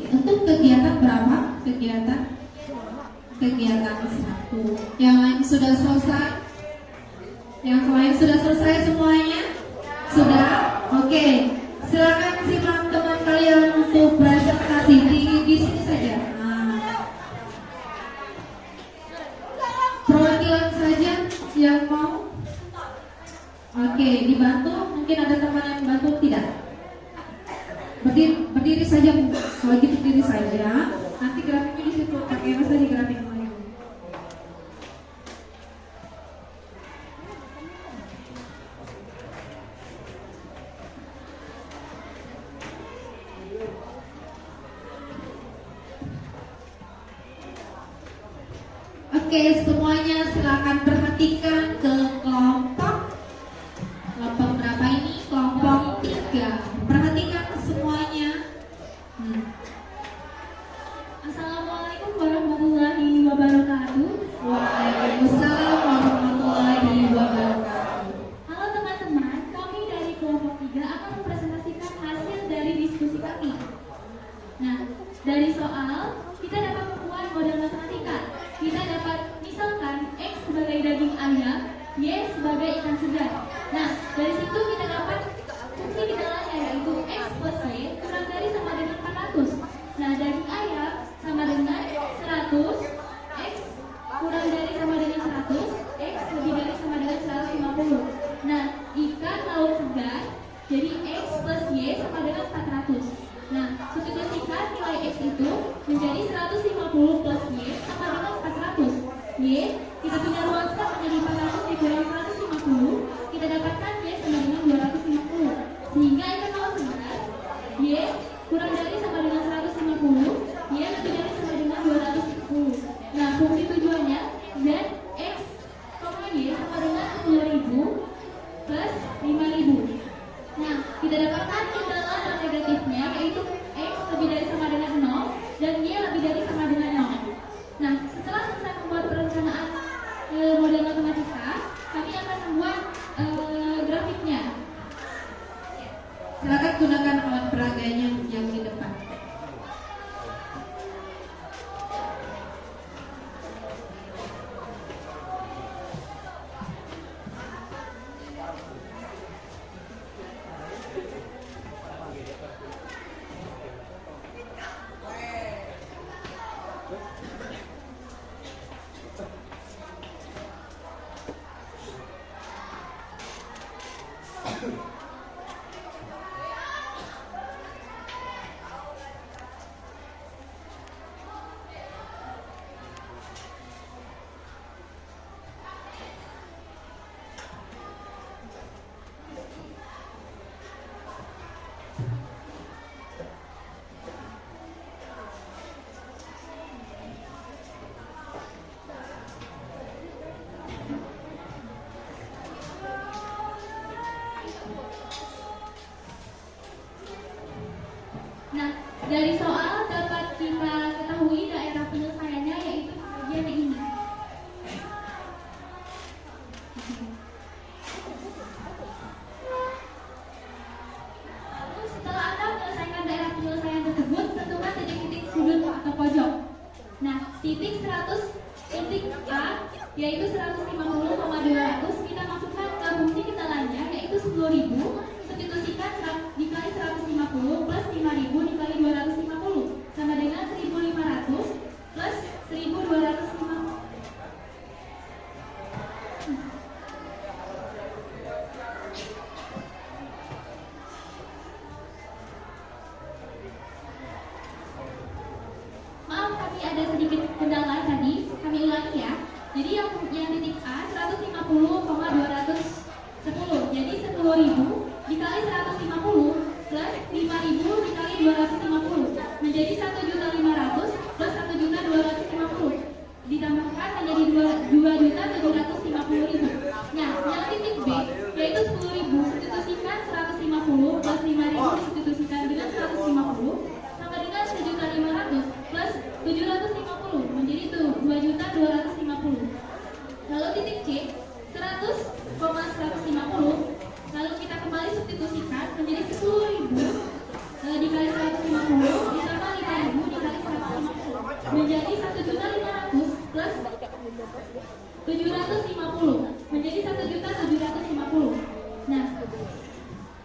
untuk kegiatan berapa? Kegiatan 1. Yang lain sudah selesai? Yang lain sudah selesai semuanya? Sudah? Oke. Silakan simak teman kalian untuk presentasi. Kalau gitu diri saja. Nanti grafiknya di situ pakai apa tadi grafik kemarin. Oke, semuanya silakan perhatikan ke kelompok berapa ini? Kelompok 3. Perhatikan semuanya. Assalamualaikum warahmatullahi wabarakatuh. Waalaikumsalam warahmatullahi wabarakatuh. Halo teman-teman, kami dari kelompok 3 akan mempresentasikan hasil dari diskusi kami. Nah, dari soal kita dapat membuat model matematika. Kita dapat misalkan X sebagai daging ayam, Y sebagai ikan segar. Nah, dari situ kita dapat fungsi bilangannya yaitu X plus Y kurang dari sama dengan 400. Nah, daging ayam sama dengan 100, X kurang dari sama dengan 100, X lebih dari sama dengan 150. Nah, ikan laut segar, jadi X plus Y sama dengan 400. Nah, substitusikan nilai X itu menjadi 150 plus Y sama dengan 400. Y kita punya ruaskan menjadi 400 dikurang 150, kita dapatkan Y sama dengan 250. Sehingga ikan laut segar, Y kurang dari sama dengan 150, Y lebih dari sama dengan 250. Nah, fungsi tujuannya Z, X, Y sama dengan 10.000 plus 5.000. Nah, kita dapatkan imbalan non negatifnya yaitu X lebih dari sama dengan 0 dan Y lebih dari sama dengan 0. Nah, setelah selesai membuat perencanaan model matematika, kami akan membuat grafiknya. Silakan gunakan alat peraganya yang di depan. Nah, dari soal dapat kita ketahui daerah penyelesaiannya yaitu bagian ini. Lalu setelah Anda menyelesaikan daerah penyelesaian tersebut, tentukan titik-titik sudut atau pojok. Nah, titik 100 titik A yaitu 150,200 kita masukkan ke fungsi kitalannya yaitu 10.000. Substitusikan dikali 150 plus 5.000 dikali 250 sama dengan 1.500 plus 1.250. Maaf, kami ada sedikit kendala tadi. Kami ulangi ya. Jadi yang titik A 150,210. Jadi 10.000 dikali 150 plus 5.000 dikali 250 menjadi 1.500.000 plus 1.250 ditambahkan menjadi 2.750.000. Nah, yang titik B yaitu 10.000 substitusikan 150 plus 5.000 substitusikan dengan 150 sama dengan 1.500.000 plus 750 menjadi 2.250. Lalu titik C 100,150. Lalu kita kembali substitusikan menjadi 10.000 dikali 150 ditambah 5.000 dikali 150 menjadi 1.500.000 plus 750 menjadi 1.750. Nah,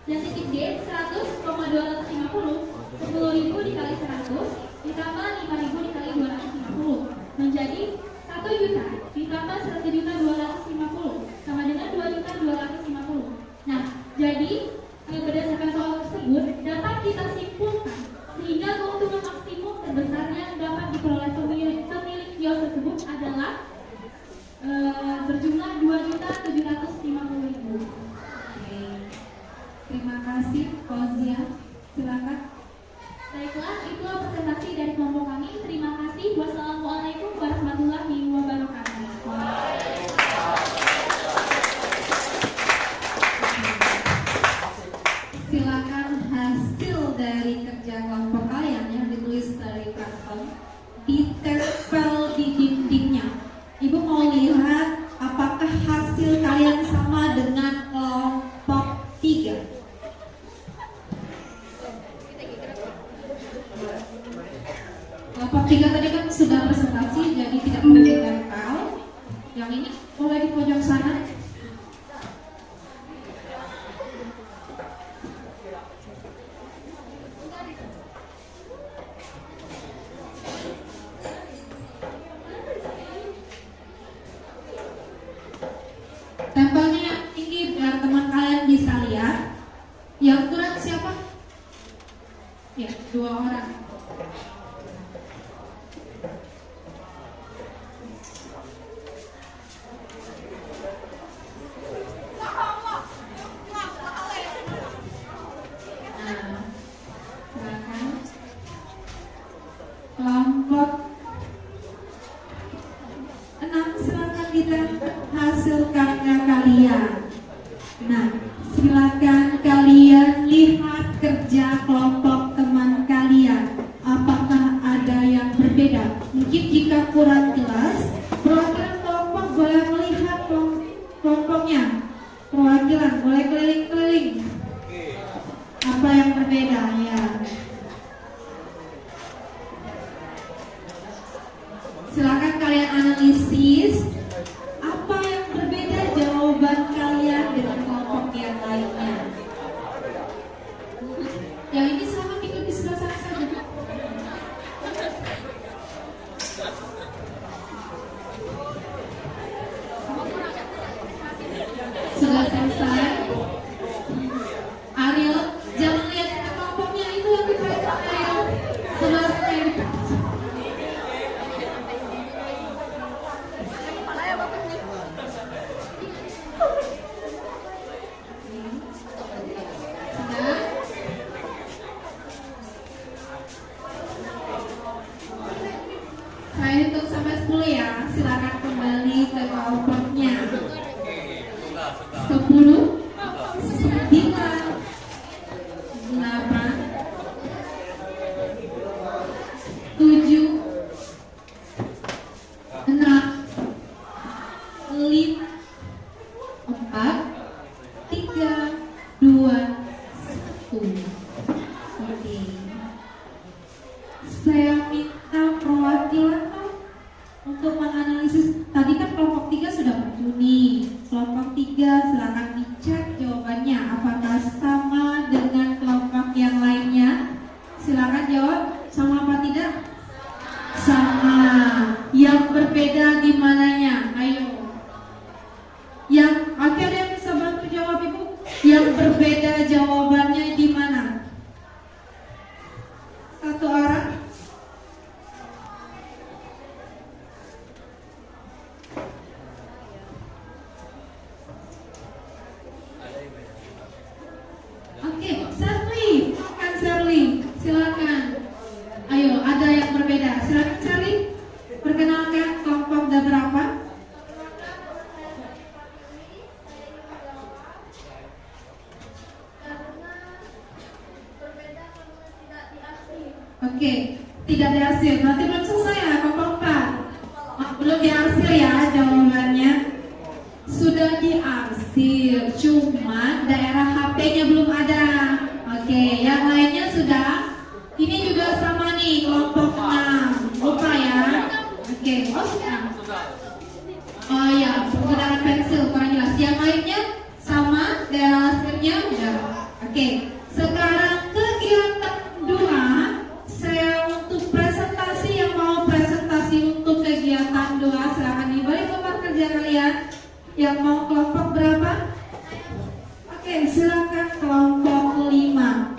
yang titik D 100,250 10.000 dikali 100 ditambah 5.000 dikali 250 menjadi 1 juta ditambah 1.250 sama dengan 2.250. Nah, jadi berdasarkan soal tersebut dapat kita simpulkan sehingga keuntungan diperoleh pemilik kios tersebut adalah berjumlah 2.750.000. Oke. Terima kasih, Fauzia. Silakan. Baiklah, itulah presentasi dari kelompok kami. Terima kasih. Wassalamualaikum warahmatullahi wabarakatuh. Silakan hasil dari kerja kelompok kalian yang ditulis dari karton ditempel di dindingnya. Ibu mau lihat apakah hasil kalian sama dengan kelompok 3. Kelompok 3 tadi kan sudah presentasi, jadi tidak perlu ditempel. Yang ini boleh di pojok sana. Tempelnya yang tinggi biar teman kalian bisa lihat. Yang kurang siapa? Ya, 2 orang. Nah, silakan. Kelompok 6 silakan ditempel hasil karya kalian. Nah, silakan kalian lihat kerja kelompok teman kalian. Apakah ada yang berbeda? Mungkin jika kurang jelas, perwakilan kelompok boleh melihat kelompoknya. Perwakilan boleh keliling-keliling. Apa yang berbeda ya? Silakan kalian analisis apa yang berbeda jawaban kalian dengan kelompok yang lainnya. Yang ini silakan ikut di sebelah sana saja. Sudah selesai. Ariel, jangan lihat kelompoknya itu yang dipakai Ariel. Sebelah sana yang dipakai. Sudah? Saya hitung sampai 10 ya. Silakan kembali ke kelompoknya. 10, 9, 8, 7, 6, 5, 4, 3, 2, 1. Oke. Saya minta perwakilan untuk menganalisis. Tadi kan kelompok 3 sudah berjuni. Kelompok 3 silakan dicek jawabannya apakah sama dengan kelompok yang lainnya. Silakan jawab, sama apa tidak? Sama. Yang berbeda di mananya? Ayo. Yang ada yang bisa bantu jawab Ibu? Yang berbeda jawabannya di mana? Satu orang. Oke, Shirley, silakan Shirley, silakan. Ayo, ada yang berbeda. Silakan Shirley, perkenalkan kelompok ada berapa? Oke, tidak diarsir. Berarti belum selesai ya kelompok 4. Belum diarsir ya jawabannya. Sudah diarsir, cuma daerah HP-nya belum ada. Oke, yang lainnya sudah. Ini juga sama nih kelompok 6. Lupa ya. Oke, oh sudah. Oh iya, penggunaan pensil kurang jelas. Yang lainnya sama daerah hasilnya udah. Oke, sekarang kegiatan 2. Saya untuk presentasi yang mau presentasi untuk kegiatan 2 silakan dibalik tempat kerja kalian. Yang mau kelompok berapa? Oke, silakan kelompok 5.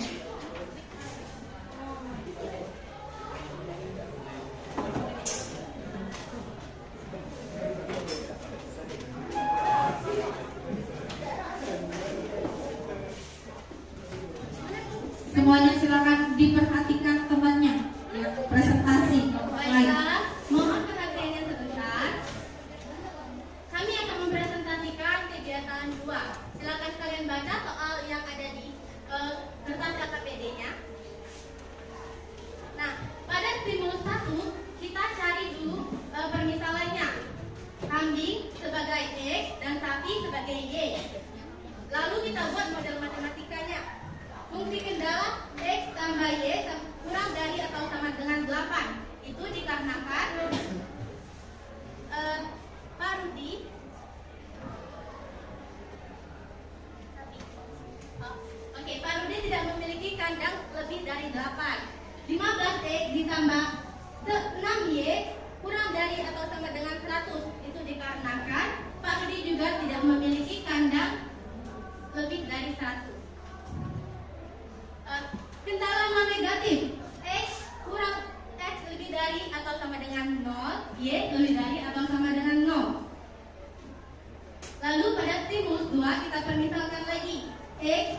ditambah 6Y kurang dari atau sama dengan 100. Itu dikarenakan Pak Rudi juga tidak memiliki kandang lebih dari 100. Kendala non negatif, X lebih dari atau sama dengan 0, Y lebih dari atau sama dengan 0. Lalu pada stimulus 2 kita permisalkan lagi, X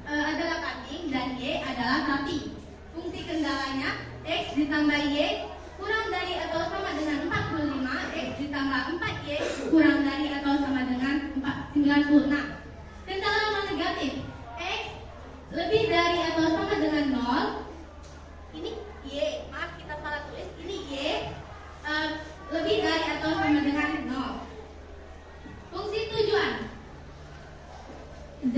adalah kambing dan Y adalah sapi. Fungsi kendalanya X ditambah Y kurang dari atau sama dengan 45, X ditambah 4Y kurang dari atau sama dengan 96. Kendala non negatif, X lebih dari atau sama dengan 0. Ini Y, maaf kita salah tulis, ini Y lebih dari atau sama dengan 0. Fungsi tujuan Z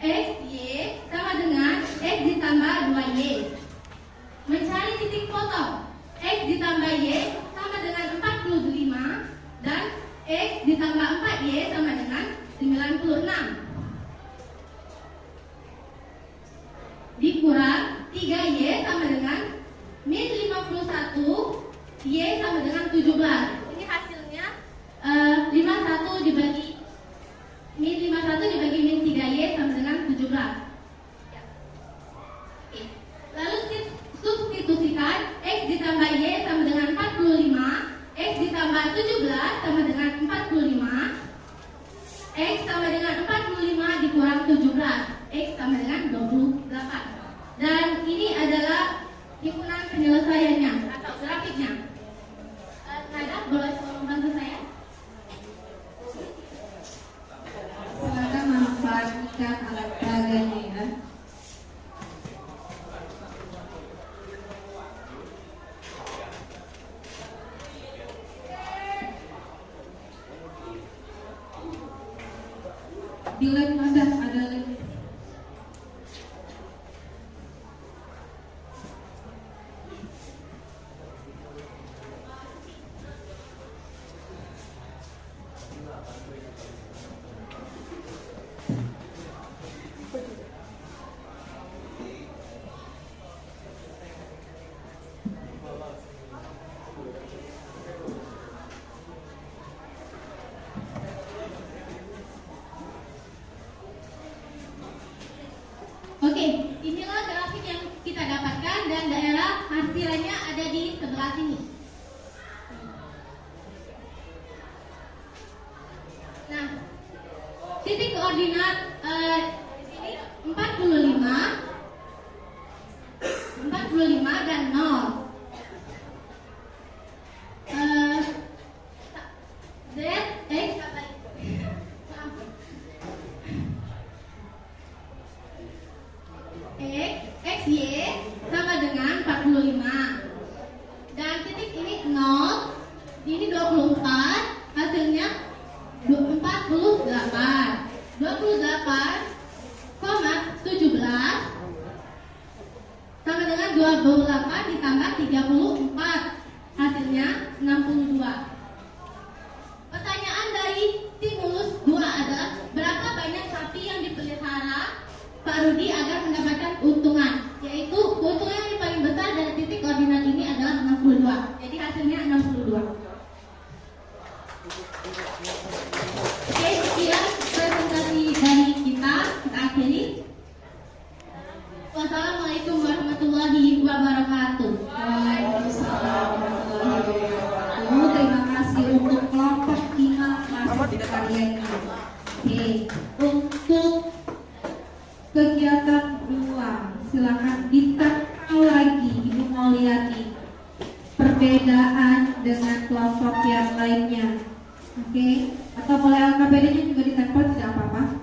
X Y sama dengan X ditambah 2Y. Mencari titik potong, X ditambah Y sama dengan 45 dan X ditambah 4Y sama dengan 96. Dikurang 3Y sama dengan min 51, Y sama dengan 17. Ini hasilnya 51 dibagi min 51 dibagi min 3Y sama dengan 17. Ya. Oke. Lalu substitusikan X ditambah Y sama dengan 45, X ditambah 17 sama dengan 45, X sama dengan 45 dikurang 17, X sama dengan 28. Dan ini adalah himpunan penyelesaiannya atau grafiknya. Nada, boleh tolong bantu saya? Silakan manfaatkan alat peraganya ya. Di lab ada lab. Oke, inilah grafik yang kita dapatkan dan daerah hasilnya ada di sebelah sini. Nah, titik koordinat ini 45 dan 0. Z, X, X, Y sama dengan 45. Dan titik ini 0, ini 24, hasilnya 48. 28,17 sama dengan 28 ditambah 34, hasilnya 62. Pertanyaan dari stimulus 2 adalah berapa banyak sapi yang dipelihara Pak Rudi agar mendapatkan keuntungan, yaitu keuntungan yang paling besar dari titik koordinat ini adalah 62. Jadi hasilnya 62. Oke, sekian presentasi dari kita akhiri. Wassalamualaikum warahmatullahi wabarakatuh. Waalaikumsalam warahmatullahi wabarakatuh. Terima kasih untuk kelompok 5 kelas kalian ini. Oke, untuk kegiatan 2 silakan ditanya lagi Ibu Mauliati perbedaan dengan kelompok yang lainnya. Oke, atau boleh LKPD-nya juga ditempel, tidak apa-apa.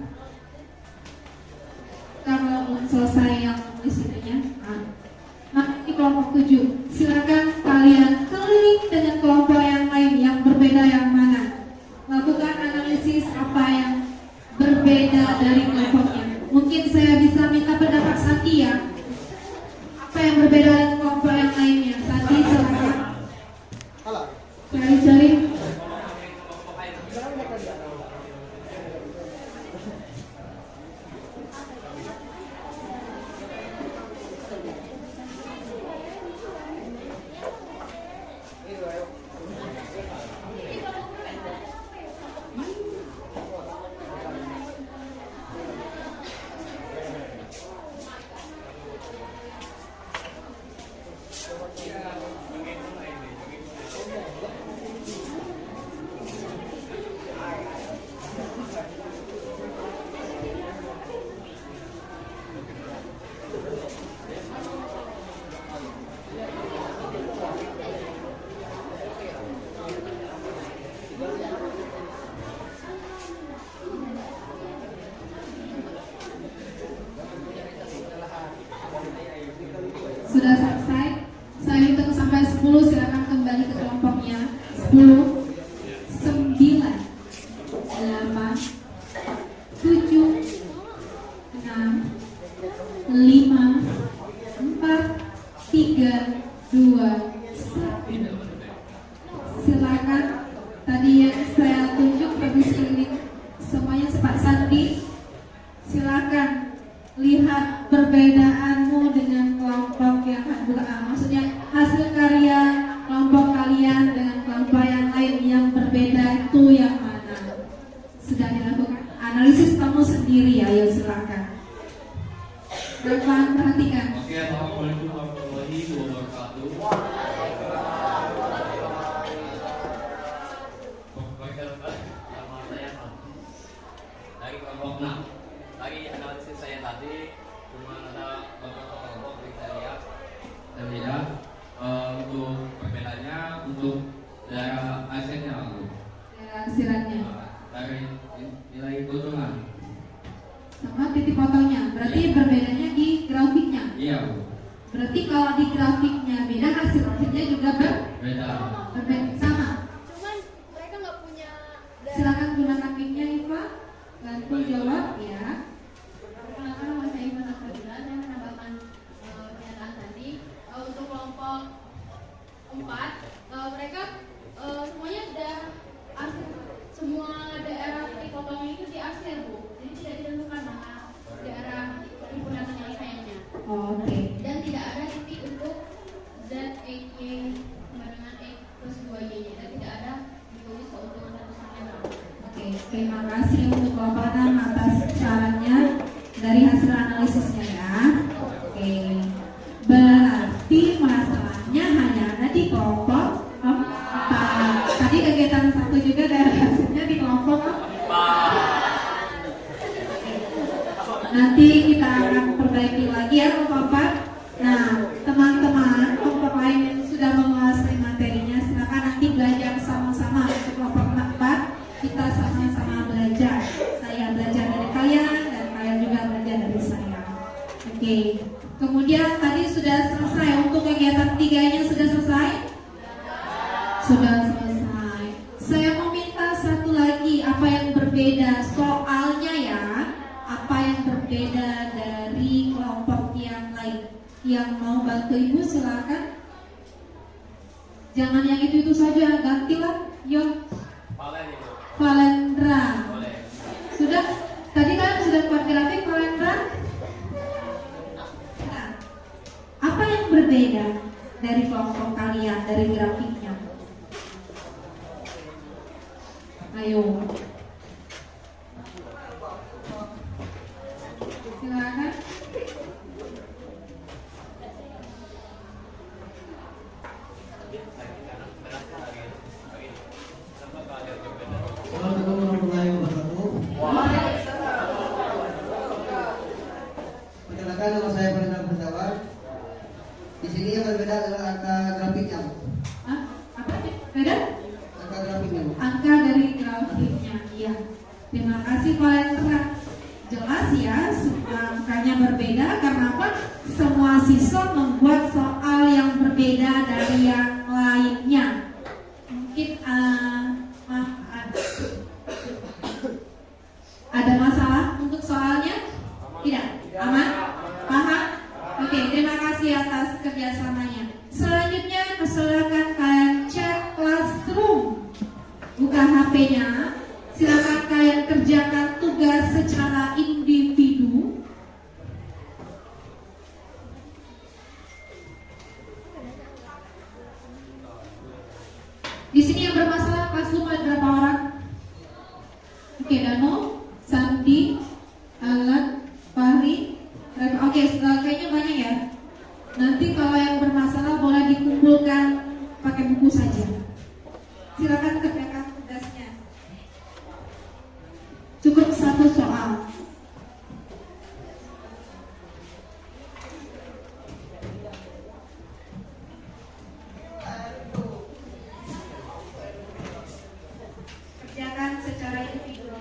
Kalau belum selesai yang tulis itunya. Nah, ini kelompok 7. Silakan kalian keliling dengan kelompok yang lain yang berbeda yang mana. Lakukan analisis apa yang berbeda dari kelompoknya. Mungkin saya bisa minta pendapat Santi ya. Apa yang berbeda dengan kelompok yang lainnya? Santi, silakan. Cari-cari. Sudah selesai. Saya hitung sampai 10, silakan kembali ke kelompoknya. 10, 9, 8, 7, 6, 5, 4, 3, 2, 1. Silakan. Tadi yang saya tunjuk habis ini semuanya Pak Sandi. Silakan lihat perbedaanmu dengan kelompok yang maksudnya hasil karya kelompok kalian dengan kelompok yang lain yang berbeda itu yang mana? Sudah dilakukan analisis kamu sendiri, ayo silakan. Bapak perhatikan. Oke, Assalamualaikum warahmatullahi wabarakatuh. Nama saya dari kelompok 6. Dari analisis saya tadi cuma ada beberapa kelompok yang saya lihat berbeda. Untuk perbedaannya untuk daerah asetnya aku. Daerah hasilannya. Dari nilai keuntungan. Sama titik fotonya. Berarti berbedanya di grafiknya. Iya, Bu. Berarti kalau di grafiknya beda, hasil akhirnya juga Beda. berbeda sama. Cuman mereka nggak punya Silakan gunakan mic-nya Iva. Bantu jawab ya. Perkenalkan nama saya Ivan Akadila dan menambahkan pernyataan tadi. Untuk kelompok 4, mereka semuanya sudah arsir, semua daerah di potongnya itu diarsir, Bu. Jadi tidak ditentukan mana daerah perhimpunan penyelesaiannya. Oke. Dan tidak ada titik untuk Z, X, Y sama dengan X plus 2Y-nya. Dan tidak ada ditulis keuntungan ratusannya berapa. Oke, terima kasih untuk Bapak Nam atas sarannya dari hasil analisisnya ya. Oke. Berarti masalahnya hanya ada di kelompok 4. Tadi kegiatan 1 juga dari hasilnya di kelompok 4. Nanti kita akan perbaiki lagi ya kelompok 4. Nah, teman-teman kelompok lain yang sudah menguasai materinya silakan nanti belajar sama-sama untuk kelompok 4. Kita sama-sama belajar. Saya belajar dari kalian dan kalian juga belajar dari saya. Oke. Kemudian tadi sudah selesai untuk kegiatan 3-nya sudah selesai? Sudah selesai. Saya mau minta satu lagi apa yang berbeda soalnya ya. Apa yang berbeda dari kelompok yang lain? Yang mau bantu Ibu silakan. Jangan yang itu saja, gantilah. Yuk. Valendra. Sudah? Tadi kalian sudah buat grafik Valendra? Nah, apa yang berbeda dari kelompok kalian dari grafiknya? Ayo. Silakan. Assalamualaikum warahmatullahi wabarakatuh. Perkenalkan nama saya Ferdinand Bertawan. Di sini yang berbeda adalah angka grafiknya. Hah? Apa sih? Beda? Angka grafiknya. Angka dari grafiknya. Iya. Terima kasih Valendra. Jelas ya, angkanya berbeda karena apa? Semua siswa membuat soal yang berbeda dari yang lainnya. Mungkin ada masalah untuk soalnya? Tidak? Aman? Paham? Oke, terima kasih atas kerjasamanya. Selanjutnya, silakan kalian cek classroom. Buka HP-nya. Silakan kalian kerjakan tugas secara individu. Di sini yang bermasalah classroom ada berapa orang? Oke, Dano, Sandi, Alan, Fahri. Oke, kayaknya banyak ya. Nanti kalau yang bermasalah boleh dikumpulkan pakai buku saja. Silakan kerjakan tugasnya. Cukup satu soal. Kerjakan secara individu.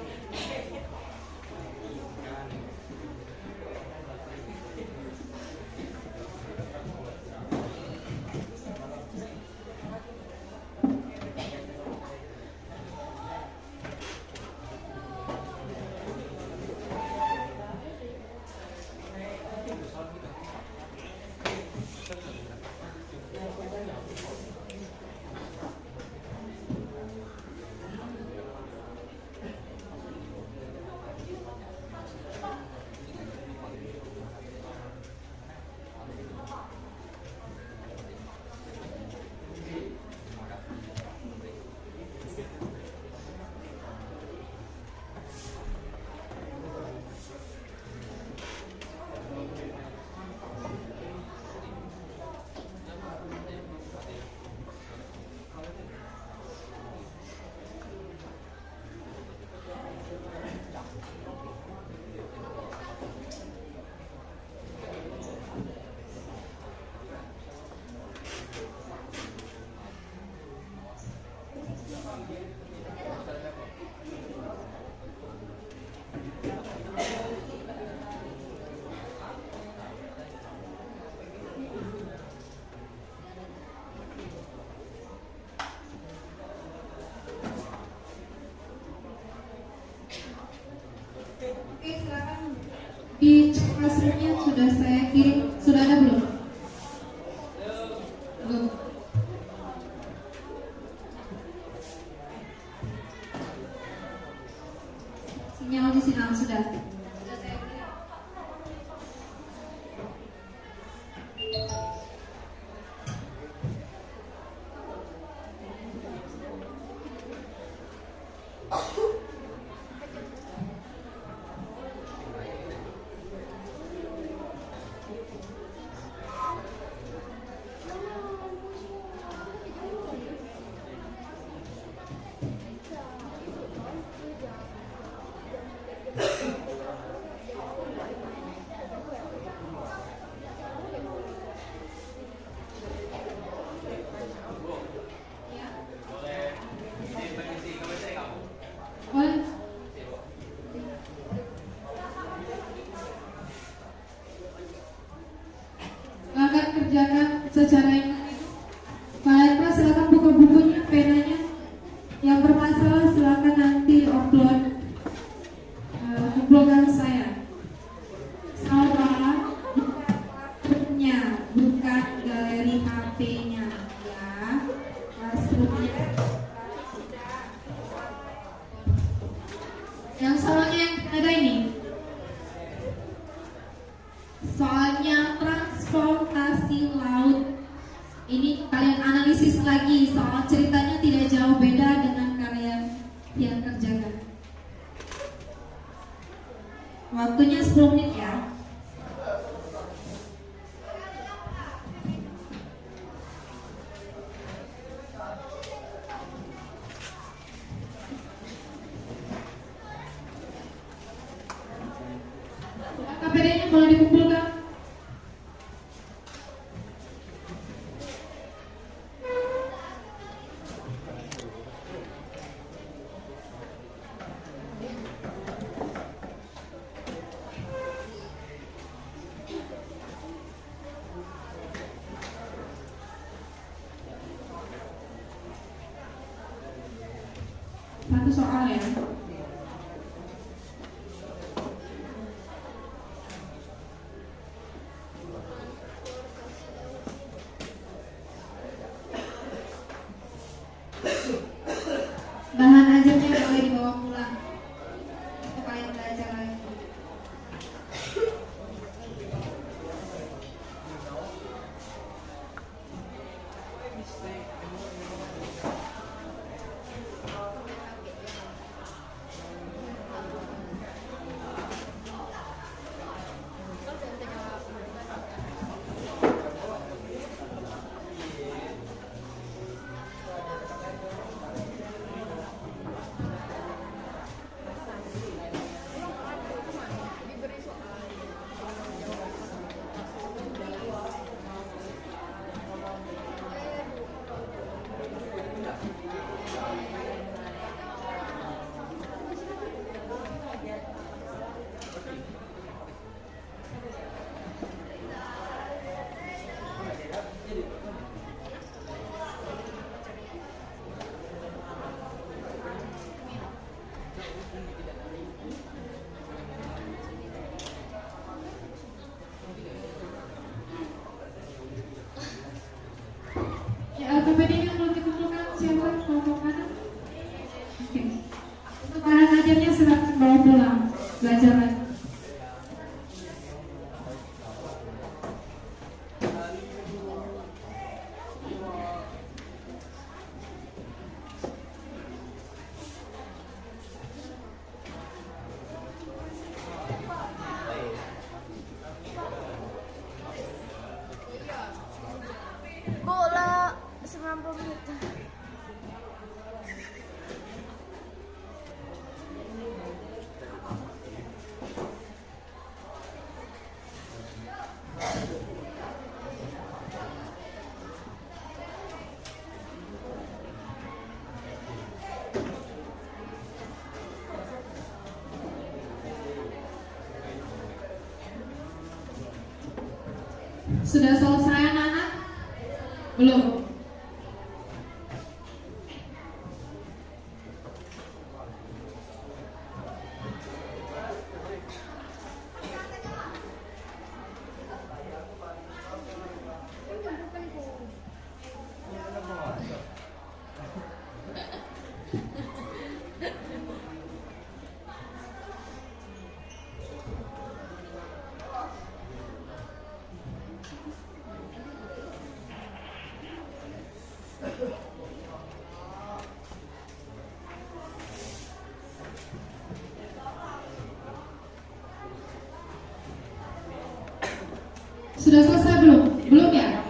sudah saya kirim. Sudah ada belum? Belum. Sinyal di sini sudah. Sudah saya kirim. Boleh. Akan kerjakan secara ini. Kalian silakan buka bukunya, penanya. Yang bermasalah silakan nanti uploadan saya. Saudara bukannya, bukan galeri HP-nya ya. Classroom-nya. Yang soalnya yang ada ini. Soalnya transportasi laut. Ini kalian analisis lagi, soal ceritanya tidak jauh beda dengan karya yang kerjakan. Waktunya 10 menit ya. KPD-nya boleh dikumpulkan. Satu soal ya. Bahan ajarnya boleh dibawa pulang untuk kalian belajar lagi. KPD-nya belum dikumpulkan, siapa kelompok mana? Oke. Untuk bahan ajarnya silakan bawa pulang, belajar lagi. Bola 90 menit. Sudah selesai anak-anak? Belum? Sudah selesai belum? Belum ya?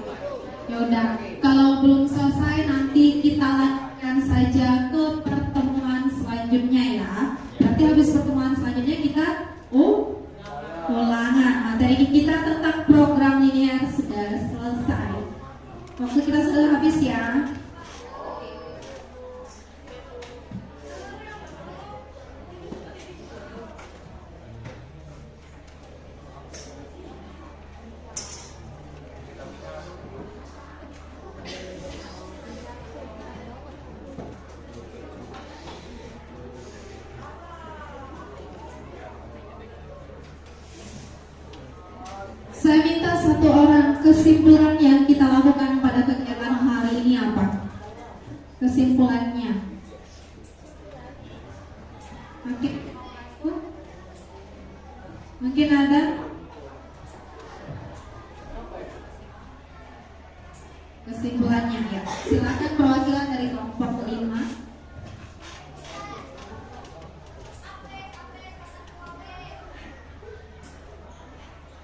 Ya udah. Kalau belum selesai nanti kita lanjutkan saja ke pertemuan selanjutnya ya. Berarti habis pertemuan selanjutnya kita ulangan. Materi kita tentang program linear sudah selesai. Waktu kita sudah habis ya. Saya minta satu orang kesimpulan yang kita lakukan pada kegiatan hari ini apa? Kesimpulannya. Mungkin ada? Kesimpulannya ya. Silakan perwakilan dari kelompok 5.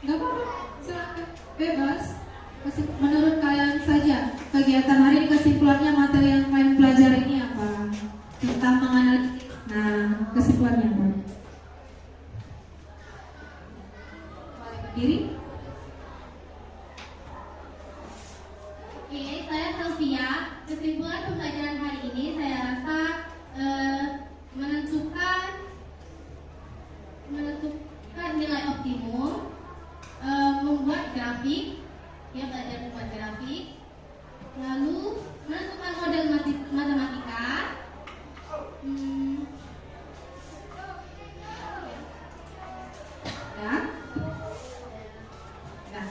Gak apa-apa, silakan, bebas. Menurut kalian saja, kegiatan hari ini kesimpulannya materi yang kalian pelajari ini apa? Tentang menganalisis. Nah, kesimpulannya apa? Boleh berdiri? Oke, saya Sylvia. Kesimpulan pembelajaran hari ini saya rasa menentukan nilai optimum, membuat grafik, ya belajar membuat grafik, lalu menentukan model matematika, Ya. Nah.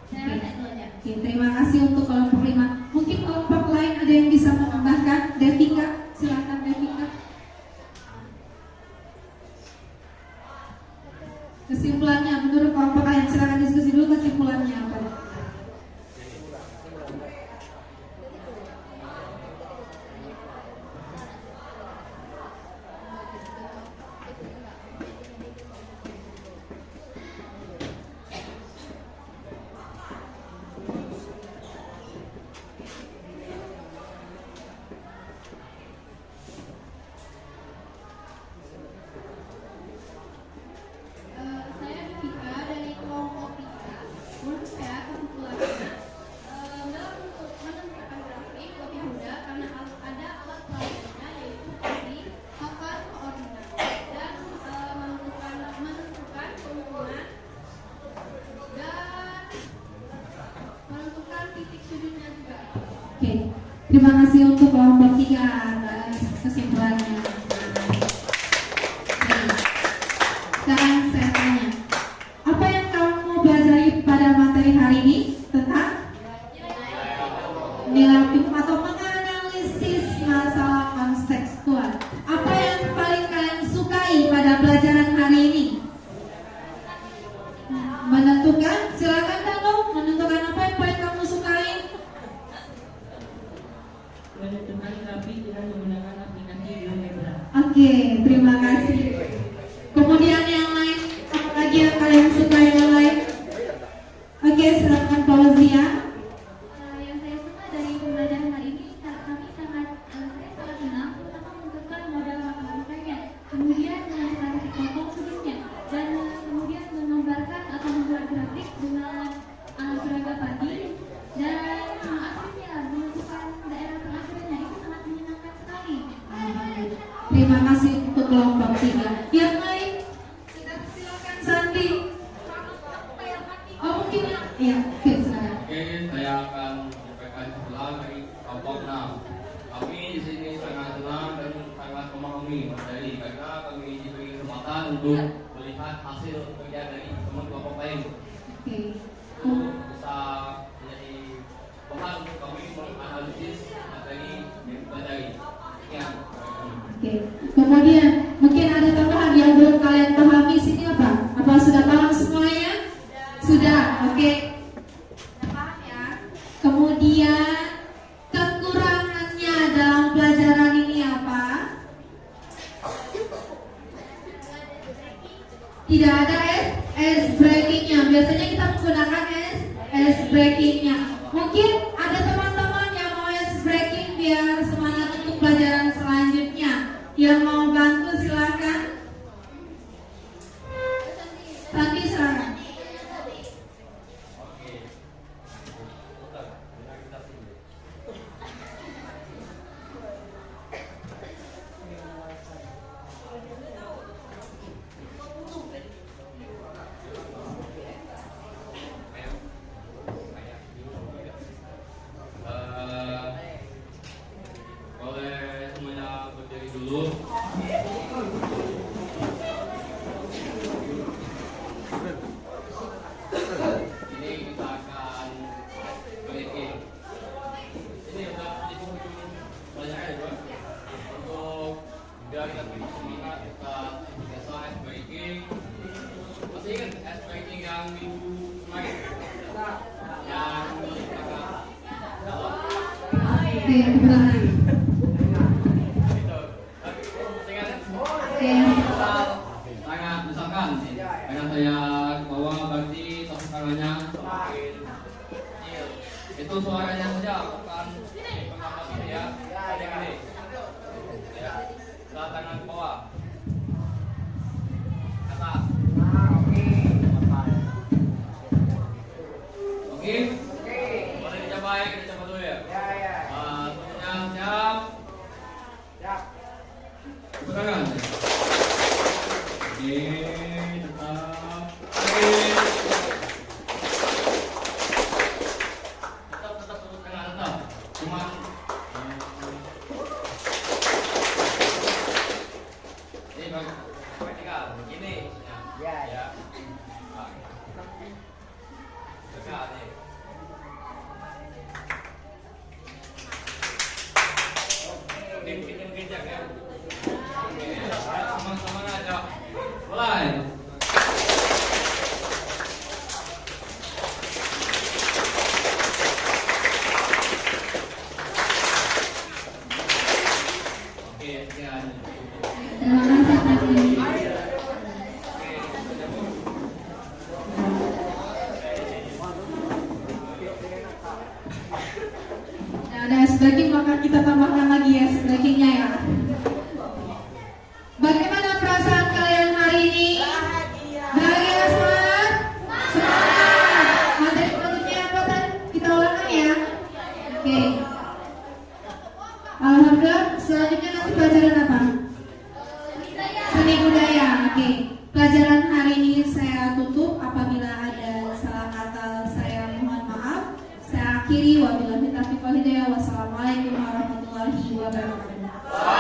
saya rasa itu aja. Oke, terima kasih untuk kelompok 5. Mungkin kelompok lain ada yang bisa menambahkan? Devika, silakan Devika. Kesimpulannya menurut kelompok lain, silakan diskusi dulu kesimpulannya apa? Saya Vika dari kelompok 3. Menurut saya kesimpulannya dalam menentukan grafik lebih mudah karena ada alat peragatnya yaitu seperti papan koordinat dan menentukan keuntungan dan menentukan titik sudutnya juga. Oke, terima kasih untuk kelompok 3 atas kesimpulannya. Sekarang saya tanya, apa yang kamu pelajari pada materi hari ini tentang nilai optimum atau menganalisis masalah kontekstual? Apa yang paling kalian sukai pada pelajaran hari ini? Menentukan, silakan Dano, menentukan apa yang paling kamu sukai? Menentukan grafik dengan menggunakan aplikasi GeoGebra. Oke, terima kasih. Kemudian yang lain, apa lagi yang kalian suka yang lain? Oke, silakan Fauzia. Yang saya suka dari pembelajaran hari ini, saya sangat senang pertama menentukan model matematikanya, kemudian menganalisis kelompok sudutnya, dan kemudian menggambarkan atau membuat grafik dengan alat peraga padi, dan akhirnya menentukan daerah pengakhirannya. Itu sangat menyenangkan sekali. Terima kasih untuk kelompok 3. Yang lain, silakan Sandi. Oh mungkin ya, oke silakan. Oke, saya akan menyampaikan kesimpulan dari kelompok 6. Kami di sini sangat senang dan sangat memahami materi karena kami diberi kesempatan untuk melihat hasil kerja dari teman kelompok lain. Oke. Bisa menjadi bahan untuk kami menganalisis materi yang dipelajari. Ya. Oke. Kemudian mungkin ada tambahan yang belum kalian pahami sini apa? Apa sudah paham semuanya? Sudah. Oke. Sudah paham ya. Kemudian kekurangannya dalam pelajaran ini apa? Tidak ada S breakingnya. Biasanya kita menggunakan breakingnya. Mungkin ada teman-teman yang mau ice breaking biar semangat untuk pelajaran selanjutnya. Yang mau bantu silakan. Tadi silakan. Boleh semuanya berdiri dulu. Ini kita akan breaking. Ini udah di penghujung pelajaran ya, untuk biar kita lebih semangat kita biasa ice breaking. Masih ingat ice breaking yang minggu kemarin? Yang agak dalam. Oke, kebetulan. Tangan, misalkan tangan saya ke bawah, berarti tepuk tangannya semakin kecil. Itu suaranya saja, bukan pengamat ini ya. Ada gini. Ya, saat tangan ke bawah. Atas. Oke. Boleh dicoba ya, kita coba dulu ya. Semuanya siap. Tepuk tangan. Oke, tetap. Tetap tepuk tangan, tetap. Cuma ini praktikal begini. Ya. Dekat nih. Mungkin kejap ya. Sama-sama aja. Mulai. Oke, sekian. Terima kasih Saki. Nah, ada ice breaking, maka kita tambahkan lagi ice breakingnya ya. Bagaimana perasaan kalian hari ini? Bahagia semua? Semangat! Materi produknya apa kan? Kita ulangkan ya. Oke. Alhamdulillah, selanjutnya nanti pelajaran apa? Seni budaya. Oke. Pelajaran hari ini saya tutup. Apabila ada salah kata saya mohon maaf. Saya akhiri. Wabillahi taufiq wal hidayah. Wassalamualaikum warahmatullahi wabarakatuh.